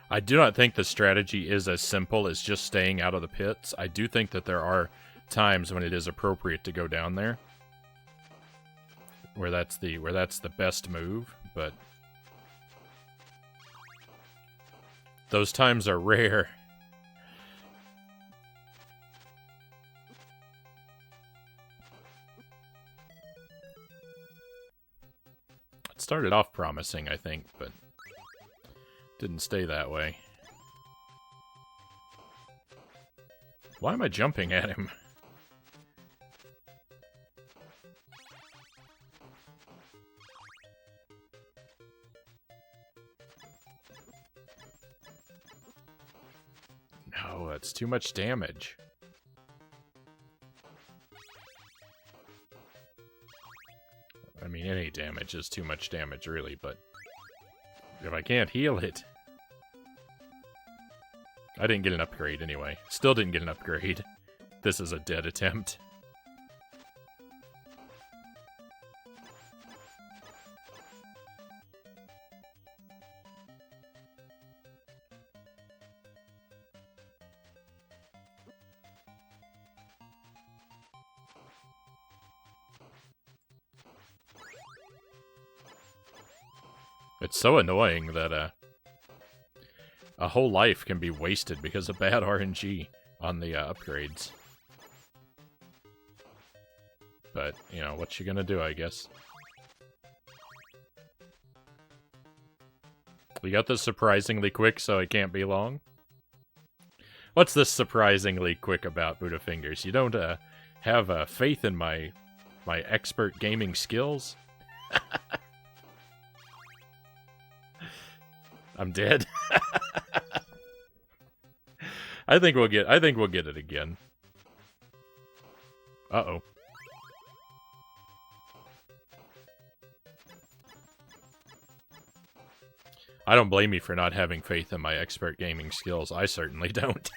I do not think the strategy is as simple as just staying out of the pits. I do think that there are times when it is appropriate to go down there, where that's the best move, but those times are rare. It started off promising, I think, but didn't stay that way. Why am I jumping at him? No, that's too much damage. I mean, any damage is too much damage, really, but if I can't heal it... I didn't get an upgrade anyway. Still didn't get an upgrade. This is a dead attempt. It's so annoying that a whole life can be wasted because of bad RNG on the upgrades. But, you know, what you gonna do, I guess. We got this surprisingly quick, so it can't be long. What's this surprisingly quick about, Budafingers? You don't have faith in my expert gaming skills? I'm dead. I think we'll get it again. Uh-oh. I don't blame you for not having faith in my expert gaming skills. I certainly don't.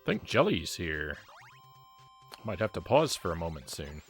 I think Jelly's here. Might have to pause for a moment soon.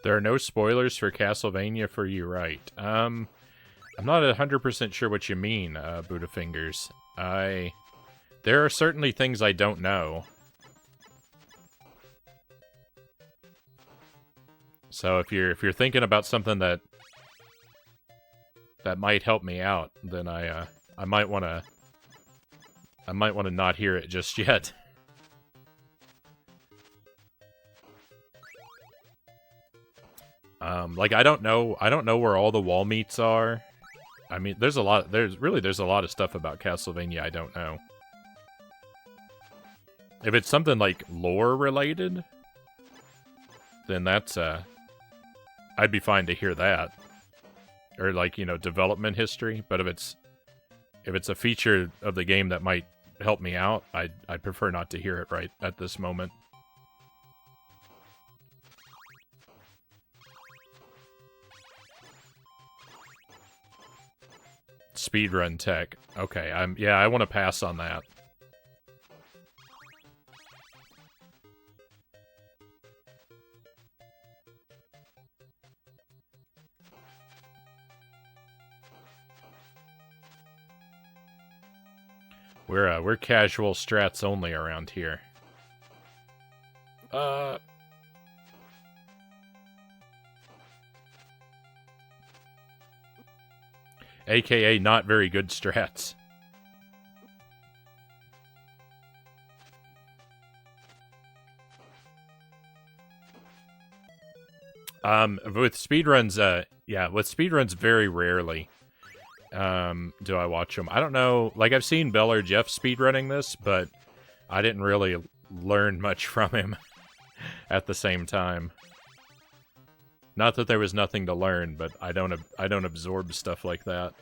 There are no spoilers for Castlevania for you, right? I'm not 100% sure what you mean, Budafingers. There are certainly things I don't know. So if you're thinking about something that might help me out, then I might want to not hear it just yet. Like I don't know where all the wall meets are. I mean, there's a lot of stuff about Castlevania I don't know. If it's something like lore related, then that's I'd be fine to hear that. Or like, you know, development history, but if it's a feature of the game that might help me out, I'd prefer not to hear it right at this moment. Speedrun tech. Okay, I want to pass on that. We're casual strats only around here. AKA not very good strats. With speedruns, yeah, with speedruns very rarely do I watch them. I don't know, like I've seen Bell or Jeff speedrunning this, but I didn't really learn much from him at the same time. Not that there was nothing to learn, but I don't absorb stuff like that.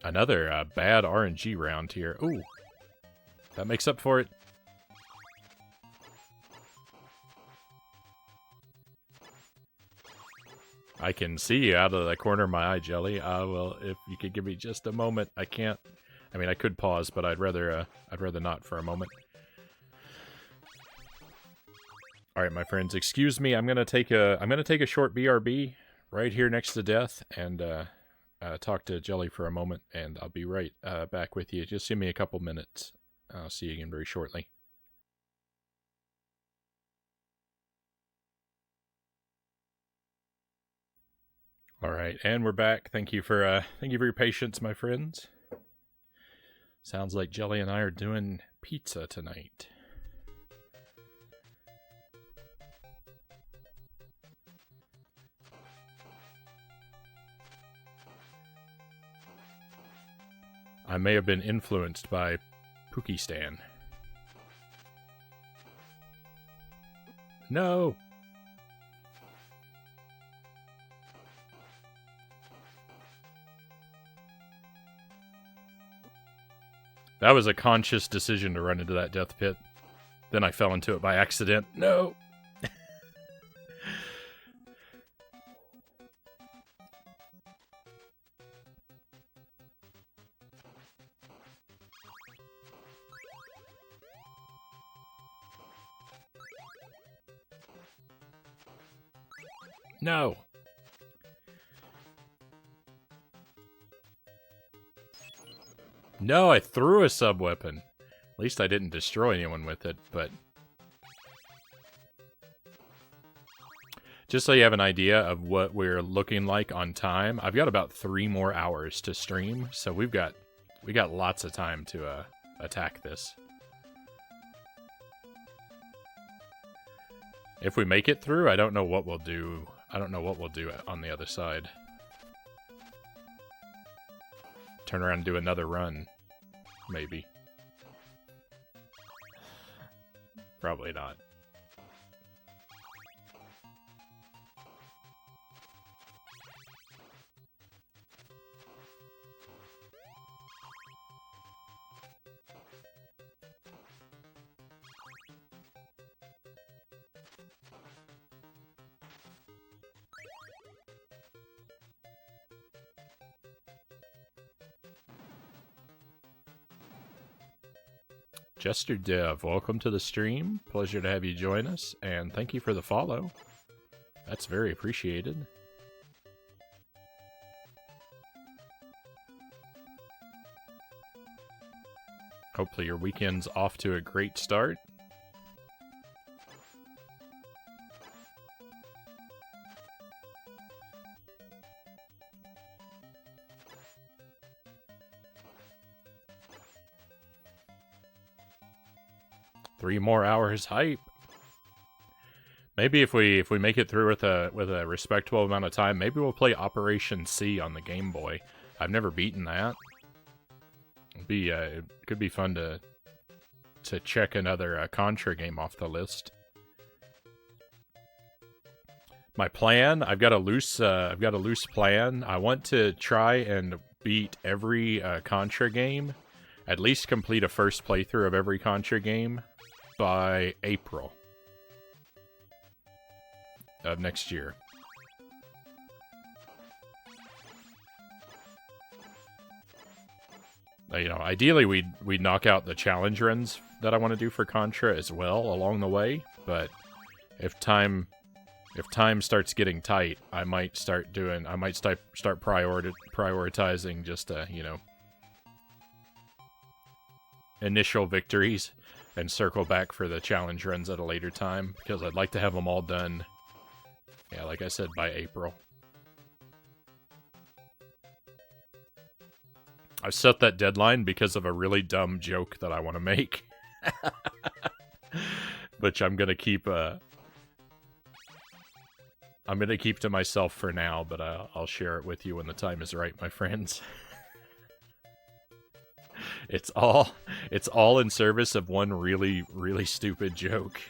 Another bad RNG round here. Ooh, that makes up for it. I can see you out of the corner of my eye, Jelly. Well, if you could give me just a moment, I can't. I mean, I could pause, but I'd rather not for a moment. All right, my friends, excuse me. I'm gonna take a short BRB right here next to Death and talk to Jelly for a moment, and I'll be right back with you. Just give me a couple minutes. I'll see you again very shortly. All right, and we're back. Thank you for your patience, my friends. Sounds like Jelly and I are doing pizza tonight. I may have been influenced by Pookiestan. No! That was a conscious decision to run into that death pit. Then I fell into it by accident. No! No! No, I threw a sub-weapon. At least I didn't destroy anyone with it, but... Just so you have an idea of what we're looking like on time, I've got about 3 more hours to stream, so we got lots of time to attack this. If we make it through, I don't know what we'll do. I don't know what we'll do on the other side. Turn around and do another run. Maybe. Probably not. Jester Dev, welcome to the stream. Pleasure to have you join us, and thank you for the follow. That's very appreciated. Hopefully your weekend's off to a great start. Three more hours, hype. Maybe if we make it through with a respectable amount of time, maybe we'll play Operation C on the Game Boy. I've never beaten that. It could be fun to check another Contra game off the list. My plan, I've got a loose plan. I want to try and beat every Contra game at least complete a first playthrough of every Contra game by April of next year. You know, ideally we'd knock out the challenge runs that I want to do for Contra as well along the way, but if time starts getting tight, I might start prioritizing just you know, initial victories and circle back for the challenge runs at a later time, because I'd like to have them all done, yeah, like I said, by April. I set that deadline because of a really dumb joke that I want to make. Which I'm going to keep to myself for now, but I'll share it with you when the time is right, my friends. It's all in service of one really, really stupid joke.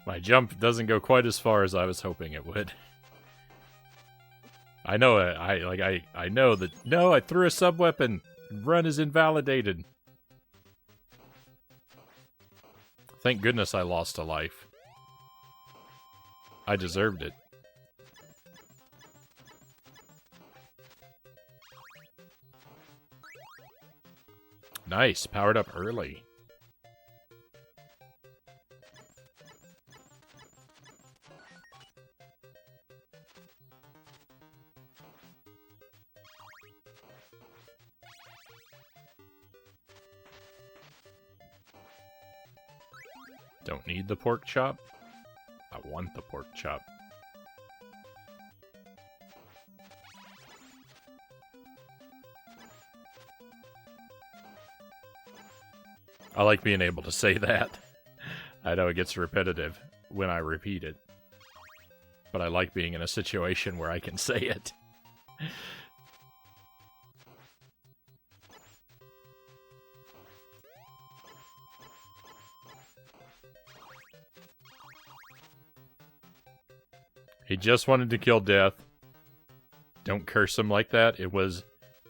My jump doesn't go quite as far as I was hoping it would. I know it. I know that. No, I threw a sub-weapon. Run is invalidated. Thank goodness I lost a life. I deserved it. Nice, powered up early. Don't need the pork chop. I want the pork chop. I like being able to say that. I know it gets repetitive when I repeat it, but I like being in a situation where I can say it. He just wanted to kill Death. Don't curse him like that. It was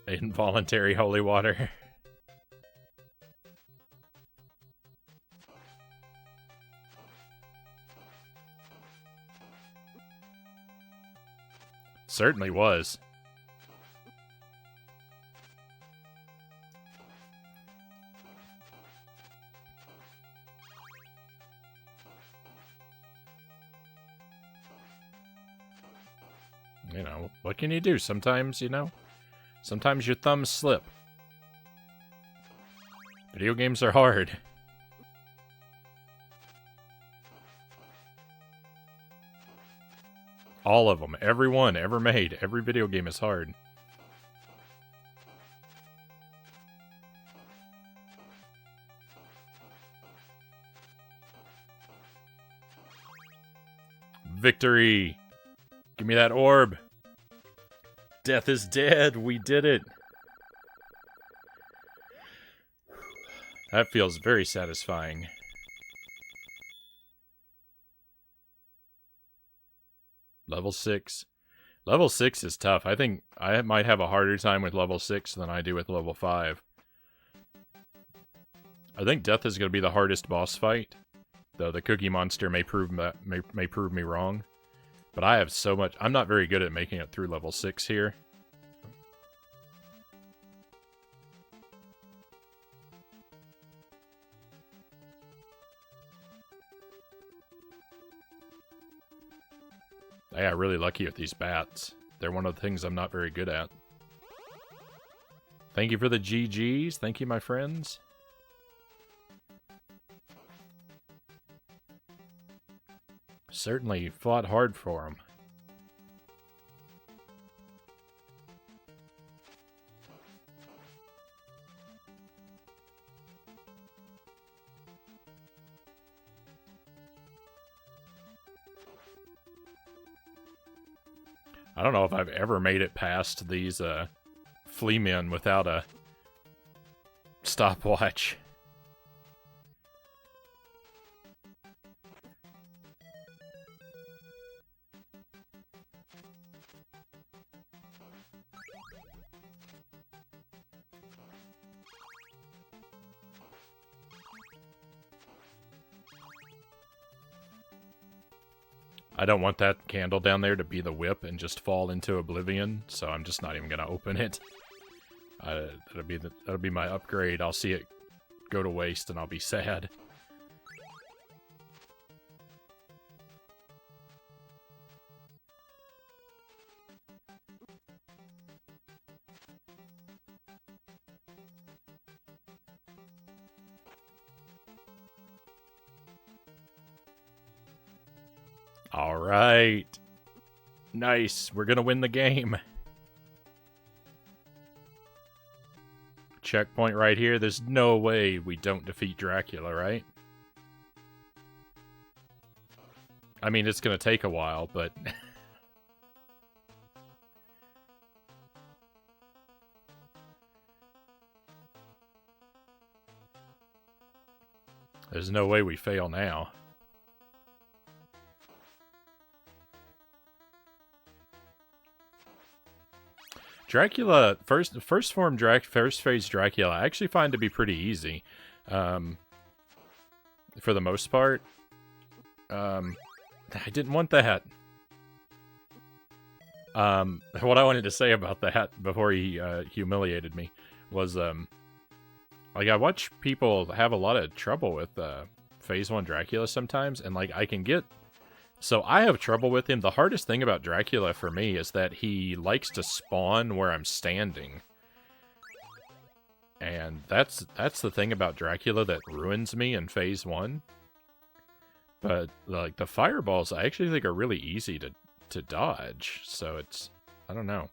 involuntary holy water. Certainly was. You know, what can you do? Sometimes, you know, sometimes your thumbs slip. Video games are hard. All of them. Every one ever made. Every video game is hard. Victory! Give me that orb! Death is dead! We did it! That feels very satisfying. Level 6. Level 6 is tough. I think I might have a harder time with level 6 than I do with level 5. I think Death is going to be the hardest boss fight. Though the Cookie Monster may prove me wrong. But I have so much... I'm not very good at making it through level 6 here. I got really lucky with these bats. They're one of the things I'm not very good at. Thank you for the GGs. Thank you, my friends. Certainly fought hard for them. I don't know if I've ever made it past these flea men without a stopwatch. I don't want that candle down there to be the whip and just fall into oblivion, so I'm just not even gonna open it. That'll be my upgrade. I'll see it go to waste and I'll be sad. All right. Nice. We're going to win the game. Checkpoint right here. There's no way we don't defeat Dracula, right? I mean, it's going to take a while, but... There's no way we fail now. Dracula, first phase Dracula, I actually find to be pretty easy, for the most part. I didn't want that. What I wanted to say about that before he humiliated me was, like, I watch people have a lot of trouble with phase 1 Dracula sometimes, and like I can get. So I have trouble with him. The hardest thing about Dracula for me is that he likes to spawn where I'm standing. And that's the thing about Dracula that ruins me in phase 1. But like the fireballs I actually think are really easy to dodge. So it's, I don't know.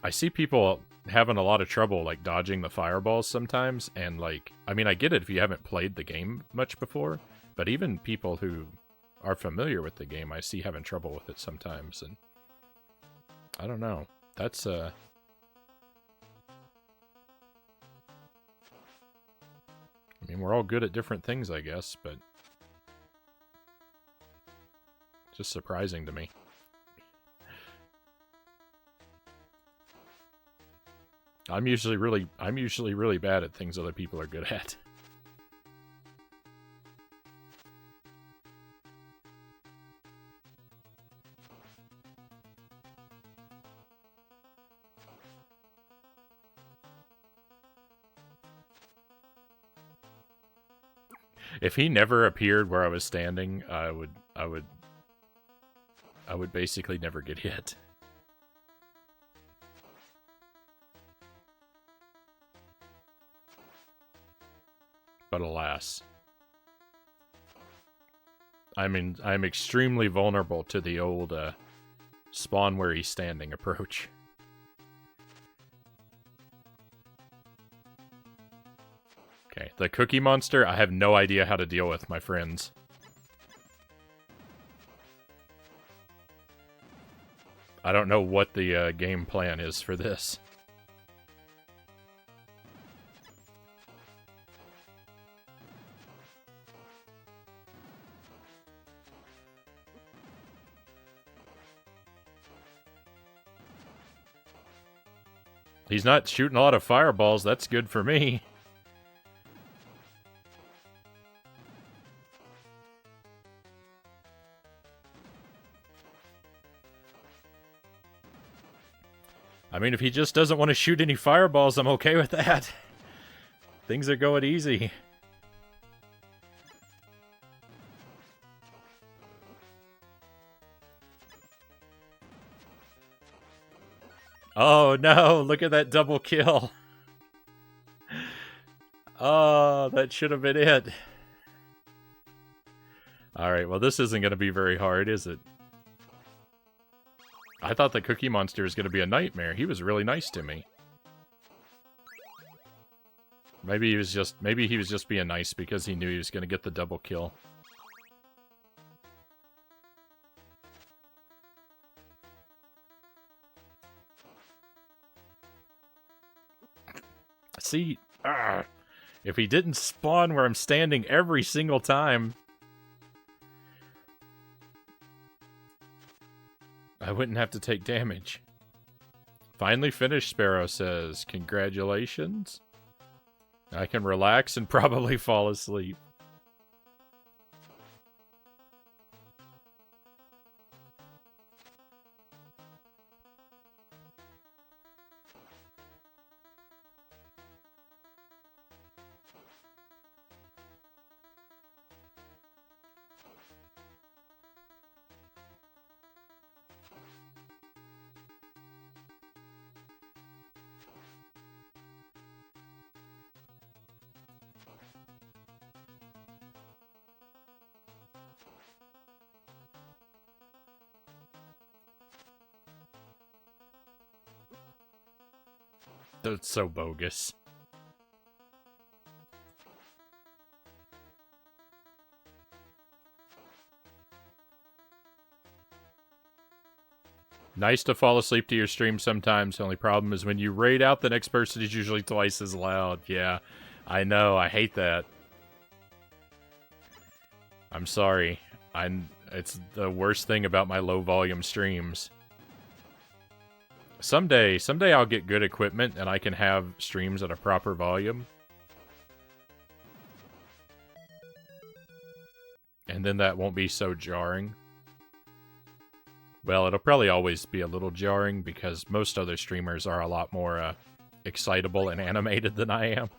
I see people having a lot of trouble, like, dodging the fireballs sometimes, and, like, I mean, I get it if you haven't played the game much before, but even people who are familiar with the game, I see having trouble with it sometimes, and I don't know. That's, I mean, we're all good at different things, I guess, but just surprising to me. I'm usually really bad at things other people are good at. If he never appeared where I was standing, I would basically never get hit. But alas. I'm extremely vulnerable to the old spawn where he's standing approach. Okay, the Cookie Monster, I have no idea how to deal with, my friends. I don't know what the game plan is for this. He's not shooting a lot of fireballs. That's good for me. I mean, if he just doesn't want to shoot any fireballs, I'm okay with that. Things are going easy. Oh no, look at that double kill. Oh, that should have been it. Alright, well this isn't going to be very hard, is it? I thought the Cookie Monster was going to be a nightmare. He was really nice to me. Maybe he was just being nice because he knew he was going to get the double kill. See, if he didn't spawn where I'm standing every single time, I wouldn't have to take damage. Finally finished, Sparrow says. Congratulations. I can relax and probably fall asleep. That's so bogus. Nice to fall asleep to your stream sometimes. The only problem is when you raid out, the next person is usually twice as loud. Yeah, I know. I hate that. I'm sorry. It's the worst thing about my low volume streams. Someday I'll get good equipment and I can have streams at a proper volume. And then that won't be so jarring. Well, it'll probably always be a little jarring because most other streamers are a lot more excitable and animated than I am.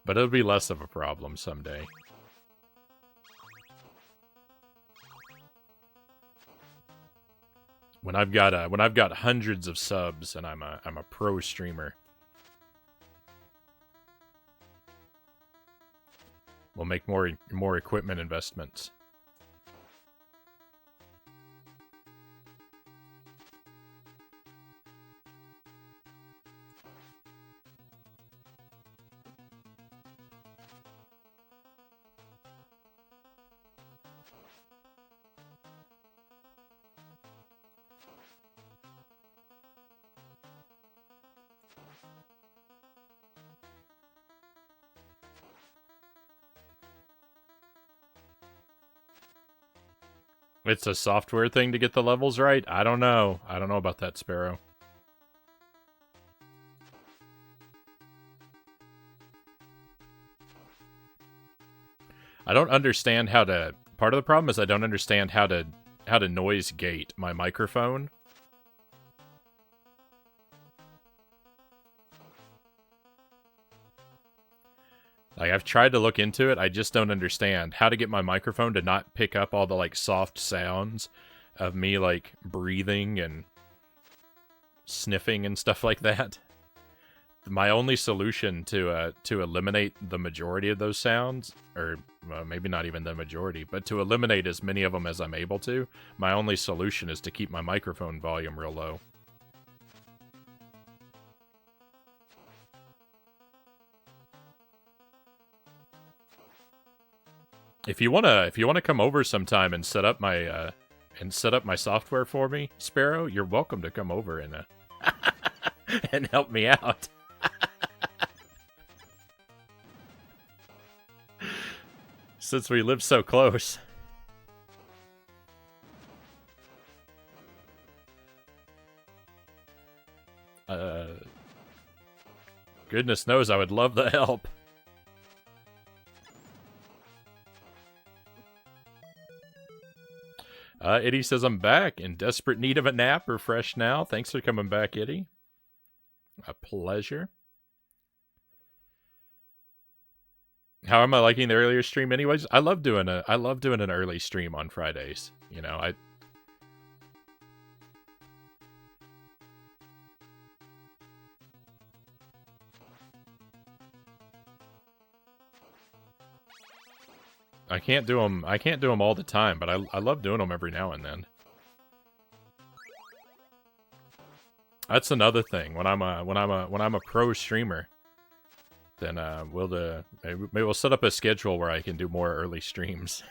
But it'll be less of a problem someday. When I've got hundreds of subs and I'm a pro streamer. We'll make more equipment investments. It's a software thing to get the levels right? I don't know. I don't know about that, Sparrow. I don't understand how to... Part of the problem is I don't understand how to noise gate my microphone. Like, I've tried to look into it, I just don't understand how to get my microphone to not pick up all the, like, soft sounds of me, like, breathing and sniffing and stuff like that. My only solution to eliminate the majority of those sounds, or well, maybe not even the majority, but to eliminate as many of them as I'm able to, my only solution is to keep my microphone volume real low. If you wanna come over sometime and set up my software for me, Sparrow, you're welcome to come over and and help me out. Since we live so close. Goodness knows I would love the help. Eddie says, I'm back, in desperate need of a nap or fresh now. Thanks for coming back, Eddie. A pleasure. How am I liking the earlier stream anyways? I love doing an early stream on Fridays. You know, I can't do them all the time, but I love doing them every now and then. That's another thing. When I'm a pro streamer, then maybe we'll set up a schedule where I can do more early streams.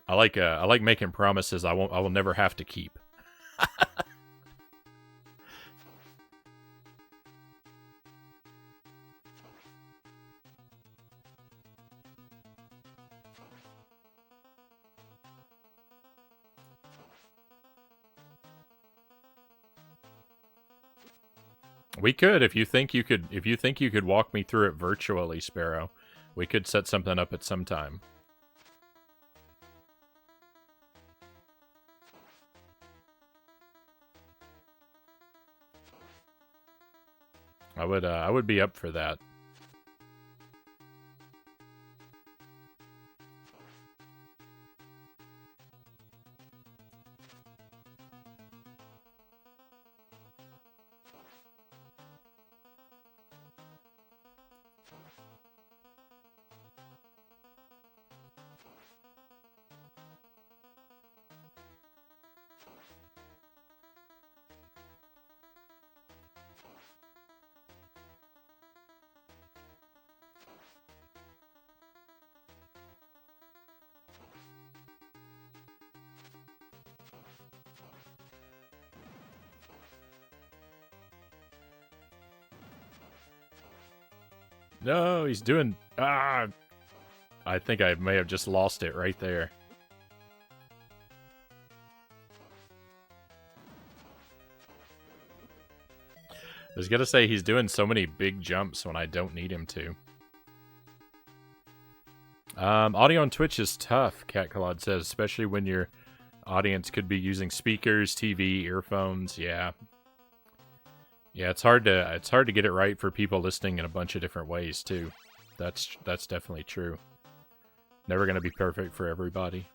I like making promises I will never have to keep. We could, if you think you could walk me through it virtually, Sparrow. We could set something up at some time. I would be up for that. No, he's doing... I think I may have just lost it right there. I was gonna say, he's doing so many big jumps when I don't need him to. Audio on Twitch is tough, Cat Collide says, especially when your audience could be using speakers, TV, earphones, yeah. Yeah, it's hard to get it right for people listening in a bunch of different ways too. That's definitely true. Never gonna be perfect for everybody.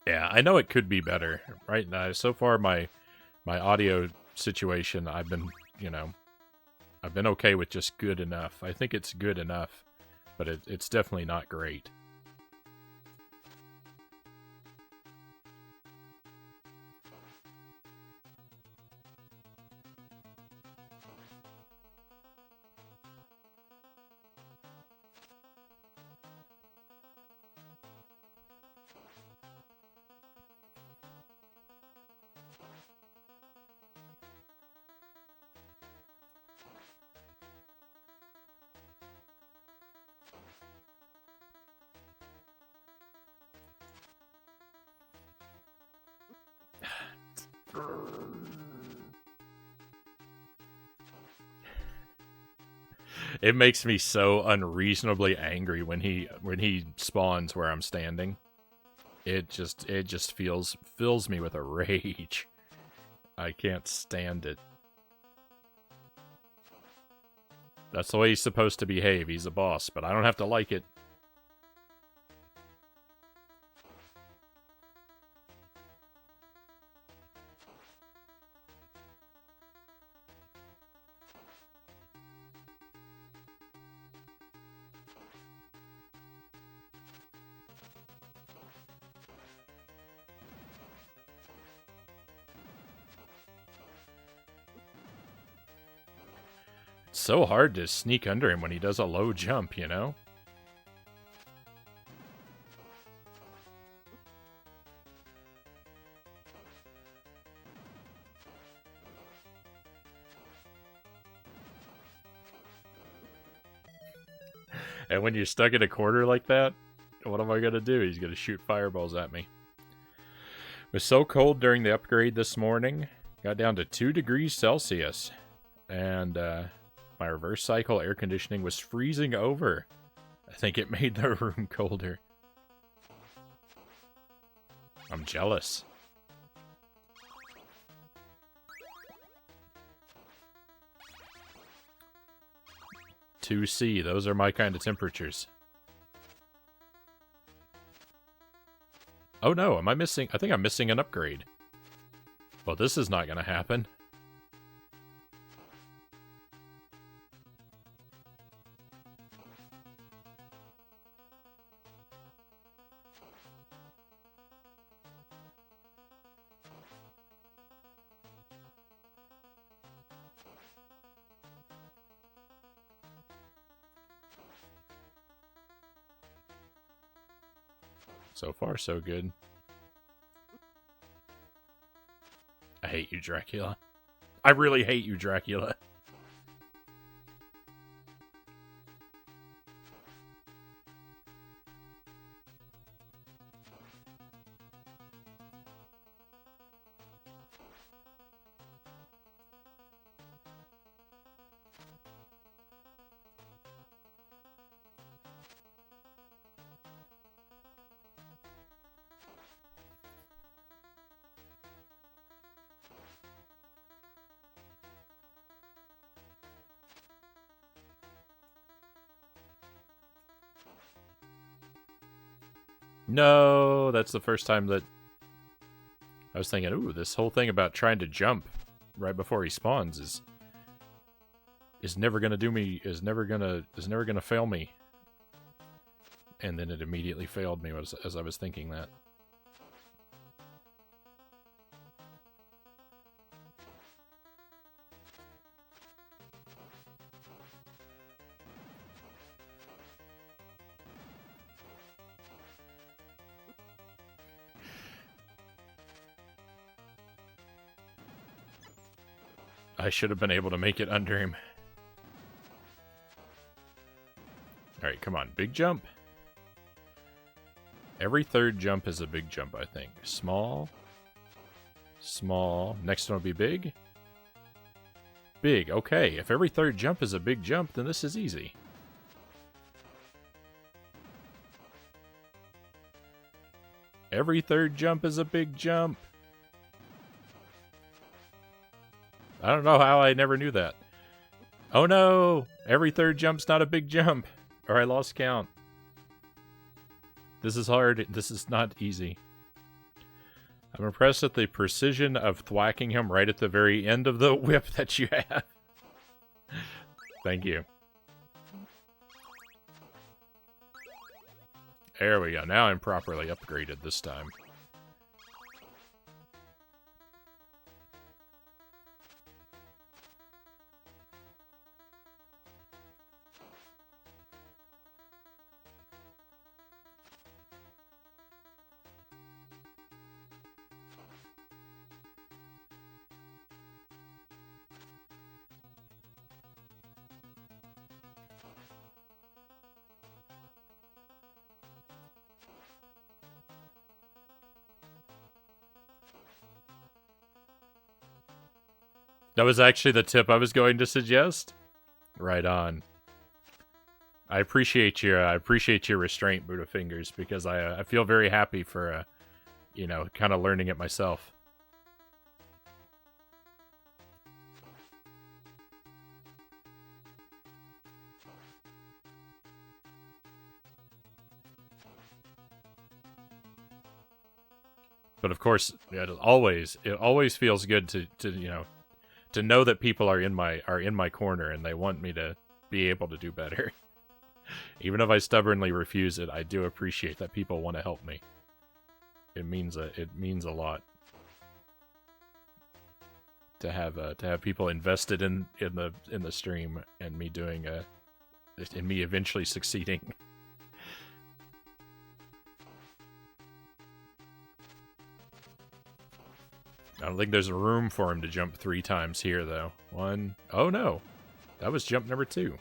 Yeah, I know it could be better. Right now, so far my audio situation, I've been okay with just good enough. I think it's good enough, but it's definitely not great. It makes me so unreasonably angry when he spawns where I'm standing. It just fills me with a rage. I can't stand it. That's the way he's supposed to behave. He's a boss, but I don't have to like it. So hard to sneak under him when he does a low jump, you know? And when you're stuck in a corner like that, what am I gonna do? He's gonna shoot fireballs at me. It was so cold during the upgrade this morning. Got down to 2 degrees Celsius. And my reverse cycle air conditioning was freezing over. I think it made the room colder. I'm jealous. $2C, those are my kind of temperatures. Oh no, am I missing? I think I'm missing an upgrade. Well, this is not going to happen. So far, so good. I hate you, Dracula. I really hate you, Dracula. No, that's the first time that I was thinking, ooh, this whole thing about trying to jump right before he spawns is never gonna do me, is never gonna fail me. And then it immediately failed me as I was thinking that. I should have been able to make it under him. Alright, come on. Big jump. Every third jump is a big jump, I think. Small. Small. Next one will be big. Big. Okay, if every third jump is a big jump, then this is easy. Every third jump is a big jump. I don't know how I never knew that. Oh no! Every third jump's not a big jump. Or I lost count. This is hard. This is not easy. I'm impressed at the precision of thwacking him right at the very end of the whip that you have. Thank you. There we go. Now I'm properly upgraded this time. That was actually the tip I was going to suggest. Right on. I appreciate your restraint, Buddha Fingers, because I feel very happy for you know, kind of learning it myself. But of course, it always feels good to you know, to know that people are in my corner and they want me to be able to do better. Even if I stubbornly refuse it, I do appreciate that people want to help me. It means a lot to have people invested in the stream and me doing and me eventually succeeding. I don't think there's room for him to jump 3 times here, though. 1. Oh, no. That was jump number 2.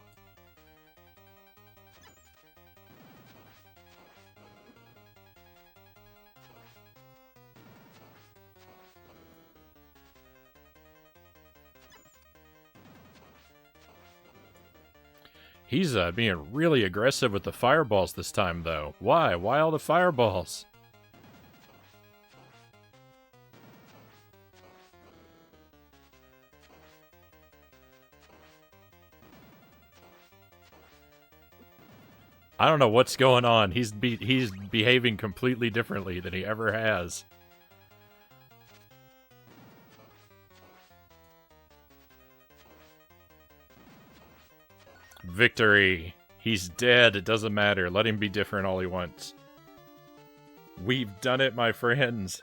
He's being really aggressive with the fireballs this time, though. Why? Why all the fireballs? I don't know what's going on. He's behaving completely differently than he ever has. Victory. He's dead. It doesn't matter. Let him be different all he wants. We've done it, my friends.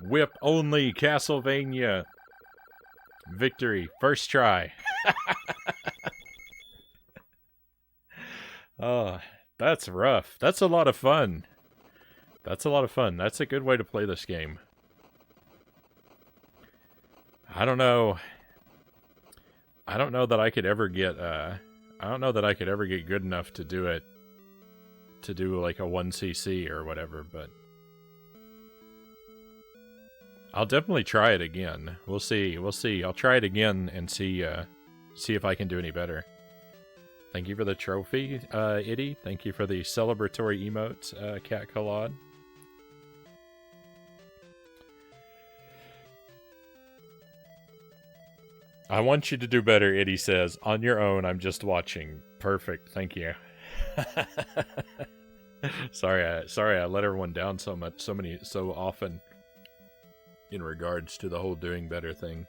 Whip only Castlevania. Victory. First try. Oh, that's rough. That's a lot of fun. That's a lot of fun. That's a good way to play this game. I don't know. I don't know that I could ever get, I don't know that I could ever get good enough to do it, to do like a 1cc or whatever, but I'll definitely try it again. We'll see. We'll see. I'll try it again and see if I can do any better. Thank you for the trophy, Itty. Thank you for the celebratory emotes, Cat Collad. I want you to do better, Itty says. On your own, I'm just watching. Perfect, thank you. sorry I let everyone down so often in regards to the whole doing better thing.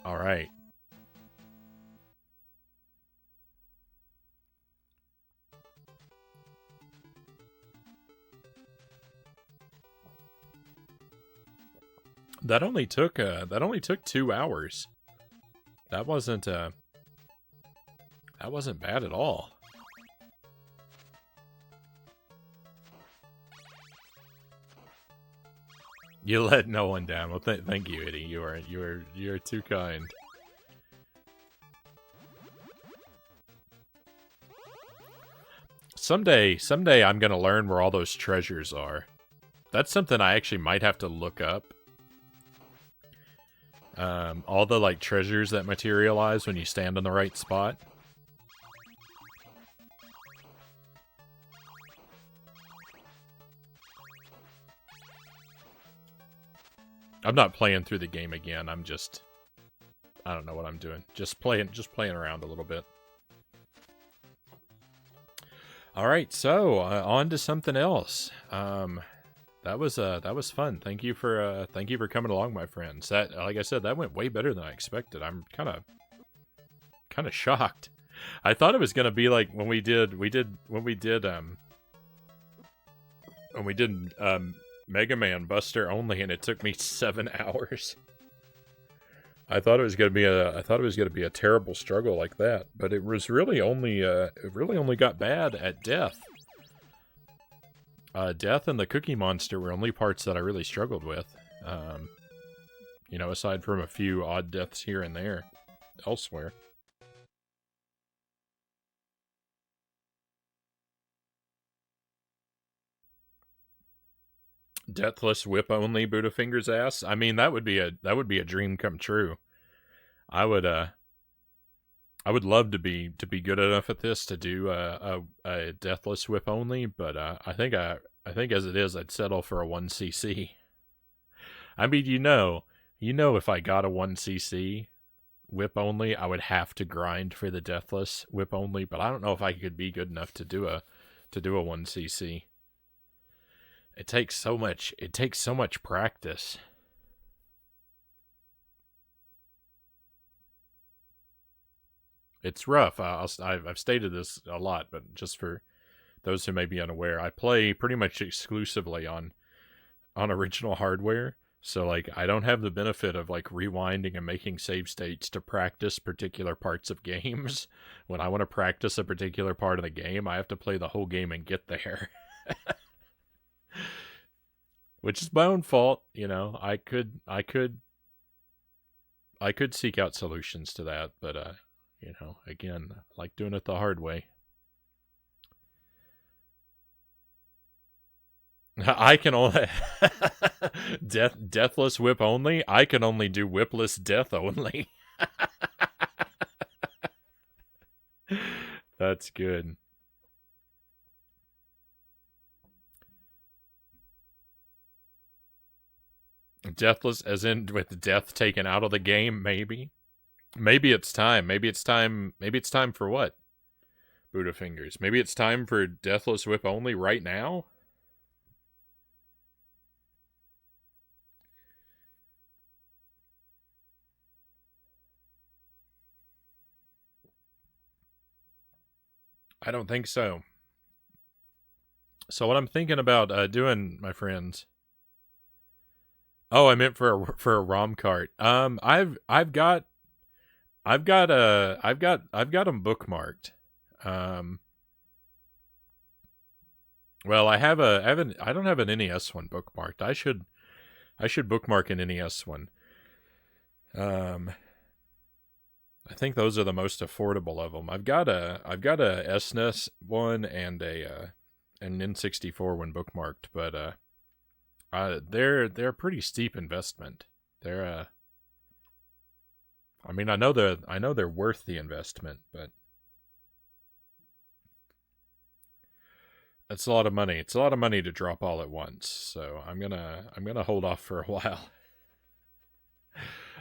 All right. That only took 2 hours. That wasn't bad at all. You let no one down. Well, thank you, Itty. You're too kind. Someday I'm gonna learn where all those treasures are. That's something I actually might have to look up. All the, like, treasures that materialize when you stand on the right spot. I'm not playing through the game again. I don't know what I'm doing. Just playing around a little bit. All right, so on to something else. That was fun. Thank you for coming along, my friends. That, like I said, that went way better than I expected. I'm kind of shocked. I thought it was gonna be like when we did Mega Man Buster only, and it took me 7 hours. I thought it was gonna be a terrible struggle like that, but it was really only got bad at death. Death and the Cookie Monster were only parts that I really struggled with. You know, aside from a few odd deaths here and there elsewhere. Deathless whip only Buddhafinger's ass. I mean, that would be a dream come true. I would love to be good enough at this to do a deathless whip only, but I think as it is, I'd settle for a 1cc. I mean, you know, if I got a 1cc whip only, I would have to grind for the deathless whip only, but I don't know if I could be good enough to do a 1cc. It takes so much practice. It's rough. I've stated this a lot, but just for those who may be unaware, I play pretty much exclusively on original hardware. So, like, I don't have the benefit of, like, rewinding and making save states to practice particular parts of games. When I want to practice a particular part of the game, I have to play the whole game and get there. Which is my own fault, you know. I could seek out solutions to that, but you know, again, I like doing it the hard way. I can only deathless whip only. I can only do whipless death only. That's good. Deathless, as in with death taken out of the game. Maybe. Maybe it's time. Maybe it's time. Maybe it's time for what? Buddha fingers. Maybe it's time for deathless whip only right now. I don't think so. So what I'm thinking about doing, my friends. Oh, I meant for a ROM cart. I've got them bookmarked. Um, well, I don't have an NES one bookmarked. I should bookmark an NES one. Um, I think those are the most affordable of them. I've got a SNES one and an N64 one bookmarked, but they're a pretty steep investment. They're I mean, I know they're worth the investment, but it's a lot of money. It's a lot of money to drop all at once. So I'm gonna hold off for a while.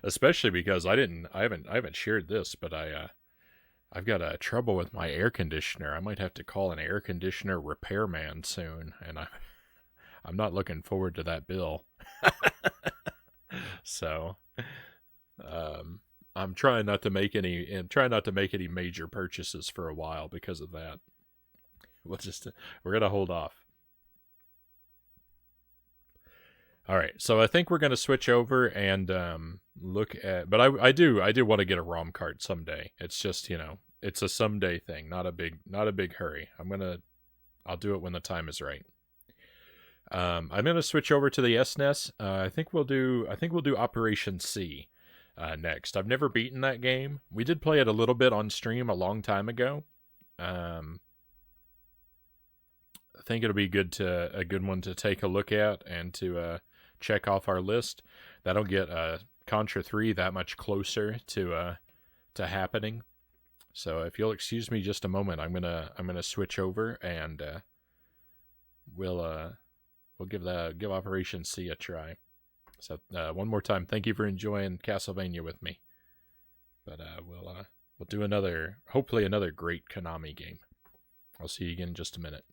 Especially because I haven't shared this, but I've got trouble with my air conditioner. I might have to call an air conditioner repairman soon, and I'm not looking forward to that bill. So I'm trying not to make any major purchases for a while because of that. We're gonna hold off. All right, so I think we're gonna switch over and look at. But I do want to get a ROM card someday. It's just it's a someday thing, not a big hurry. I'll do it when the time is right. I'm gonna switch over to the SNES. I think we'll do Operation C next. I've never beaten that game. We did play it a little bit on stream a long time ago. Um, I think it'll be a good one to take a look at and to check off our list. That'll get Contra 3 that much closer to happening. So if you'll excuse me just a moment, I'm gonna switch over and we'll we'll give Operation C a try. So one more time, thank you for enjoying Castlevania with me. But we'll do hopefully another great Konami game. I'll see you again in just a minute.